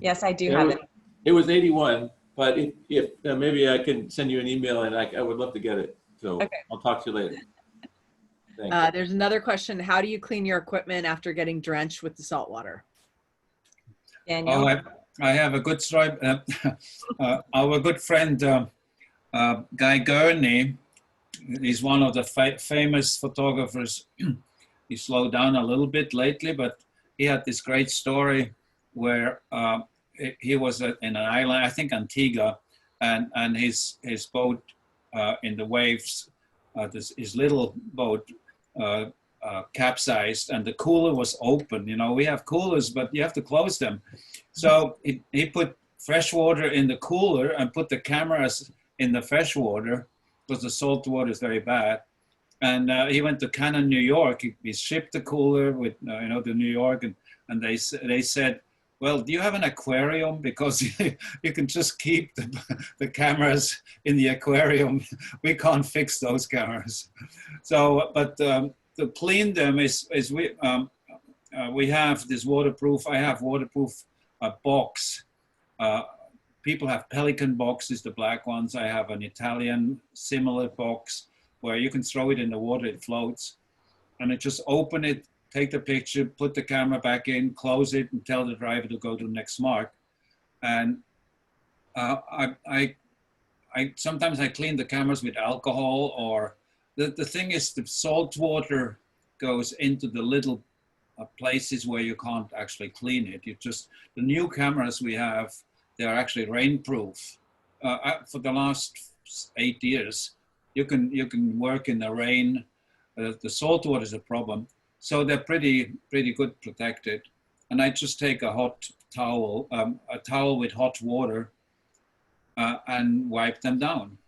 Yes, I do have it. It was 81, but if maybe I can send you an email, and I would love to get it. So okay. I'll talk to you later. Thanks. There's another question. How do you clean your equipment after getting drenched with the salt water? Daniel? Oh, I have a good story. Our good friend Guy Gurney he's one of the famous photographers. He slowed down a little bit lately, but he had this great story where he was in an island, I think Antigua, and his boat in the waves, his little boat capsized, and the cooler was open. You know, we have coolers, but you have to close them. So he put fresh water in the cooler and put the cameras in the fresh water because the salt water is very bad. And he went to Cannon, New York. He shipped the cooler with, to New York, and they said, well, do you have an aquarium? Because you can just keep the cameras in the aquarium. We can't fix those cameras. So, but to clean them we have this waterproof. I have waterproof box. People have Pelican boxes, the black ones. I have an Italian similar box where you can throw it in the water, it floats. And it just open it, take the picture, put the camera back in, close it, and tell the driver to go to the next mark. And sometimes I clean the cameras with alcohol, or the thing is the salt water goes into the little places where you can't actually clean it. The new cameras we have, they are actually rainproof. For the last 8 years, you can work in the rain. The salt water is a problem. So they're pretty good protected. And I just take a hot towel, a towel with hot water, and wipe them down.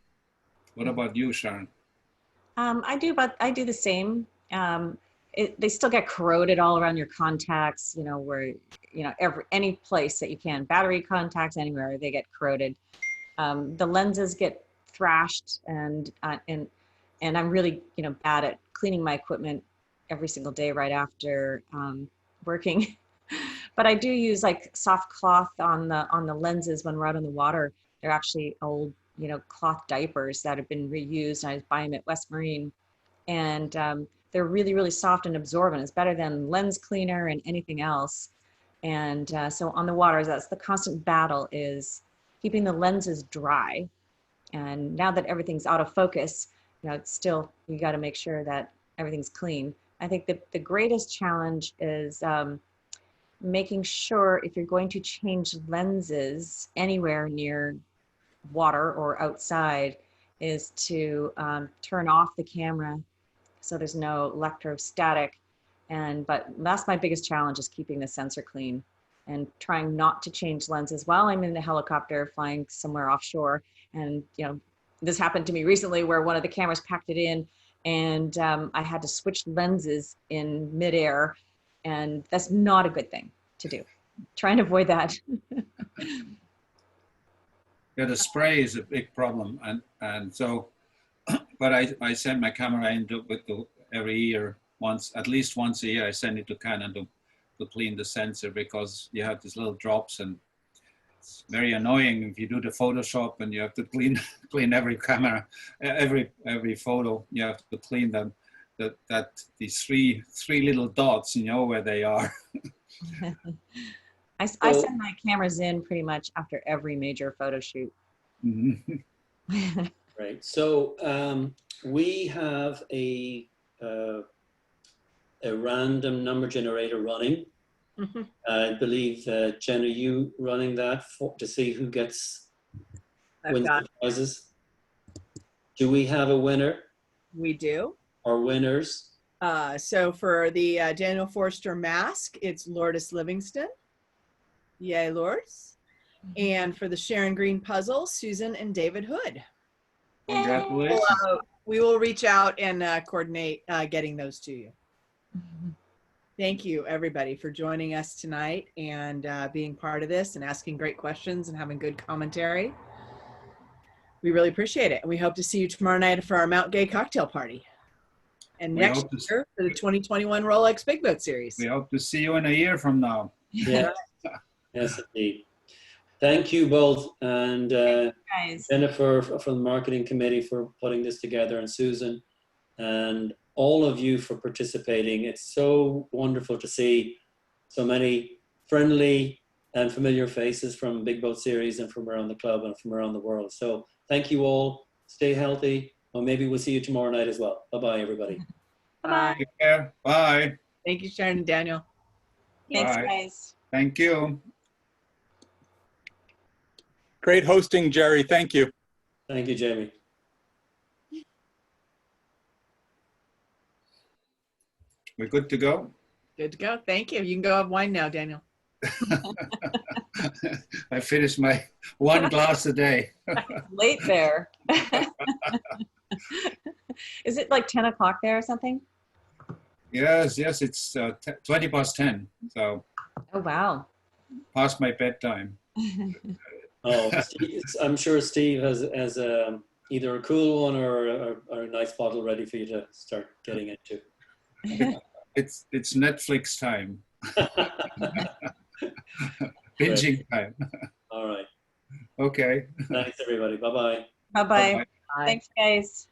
What about you, Sharon? I do the same. They still get corroded all around your contacts, any place that you can, battery contacts, anywhere, they get corroded. The lenses get thrashed, and I'm really, bad at cleaning my equipment every single day right after working. But I do use like soft cloth on the lenses when we're out on the water. They're actually old, cloth diapers that have been reused. I buy them at West Marine, and they're really, really soft and absorbent. It's better than lens cleaner and anything else. And so on the water, that's the constant battle, is keeping the lenses dry. And now that everything's out of focus, it's still, you got to make sure that everything's clean. I think the greatest challenge is making sure, if you're going to change lenses anywhere near water or outside, is to turn off the camera so there's no electrostatic. But that's my biggest challenge, is keeping the sensor clean and trying not to change lenses while I'm in the helicopter flying somewhere offshore. And this happened to me recently where one of the cameras packed it in, and I had to switch lenses in midair, and that's not a good thing to do. Try and avoid that. Yeah, the spray is a big problem, and so, but I send my camera in every year, at least once a year. I send it to Canon to clean the sensor, because you have these little drops, and it's very annoying if you do the Photoshop and you have to clean every camera, every photo. You have to clean them. These three little dots, where they are. I send my cameras in pretty much after every major photo shoot. Right. So we have a random number generator running. Mm-hmm. I believe, Jen, are you running that to see who wins the prizes? Do we have a winner? We do. Or winners? So for the Daniel Forster mask, it's Lourdes Livingston. Yay, Lourdes. And for the Sharon Green puzzle, Susan and David Hood. Congratulations. We will reach out and coordinate getting those to you. Thank you, everybody, for joining us tonight and being part of this and asking great questions and having good commentary. We really appreciate it. And we hope to see you tomorrow night for our Mount Gay cocktail party. And next year for the 2021 Rolex Big Boat Series. We hope to see you in a year from now. Yeah. Yes, indeed. Thank you both. And Jennifer from the marketing committee for putting this together, and Susan, and all of you for participating. It's so wonderful to see so many friendly and familiar faces from Big Boat Series and from around the club and from around the world. So thank you all. Stay healthy. Or maybe we'll see you tomorrow night as well. Bye-bye, everybody. Bye-bye. Take care. Bye. Thank you, Sharon and Daniel. Thanks, Bye. guys. Thank you. Great hosting, Jerry. Thank you. Thank you, Jamie. We're good to go. Good to go. Thank you. You can go have wine now, Daniel. I finished my 1 glass a day. Late there. Is it like 10 o'clock there or something? Yes, it's 20 past 10. So Oh, wow. past my bedtime. Oh, I'm sure Steve has either a cool one or a nice bottle ready for you to start getting into. It's Netflix time. Binging time. All right. Okay. Thanks, everybody. Bye-bye. Bye-bye. Bye-bye. Bye. Thanks, guys.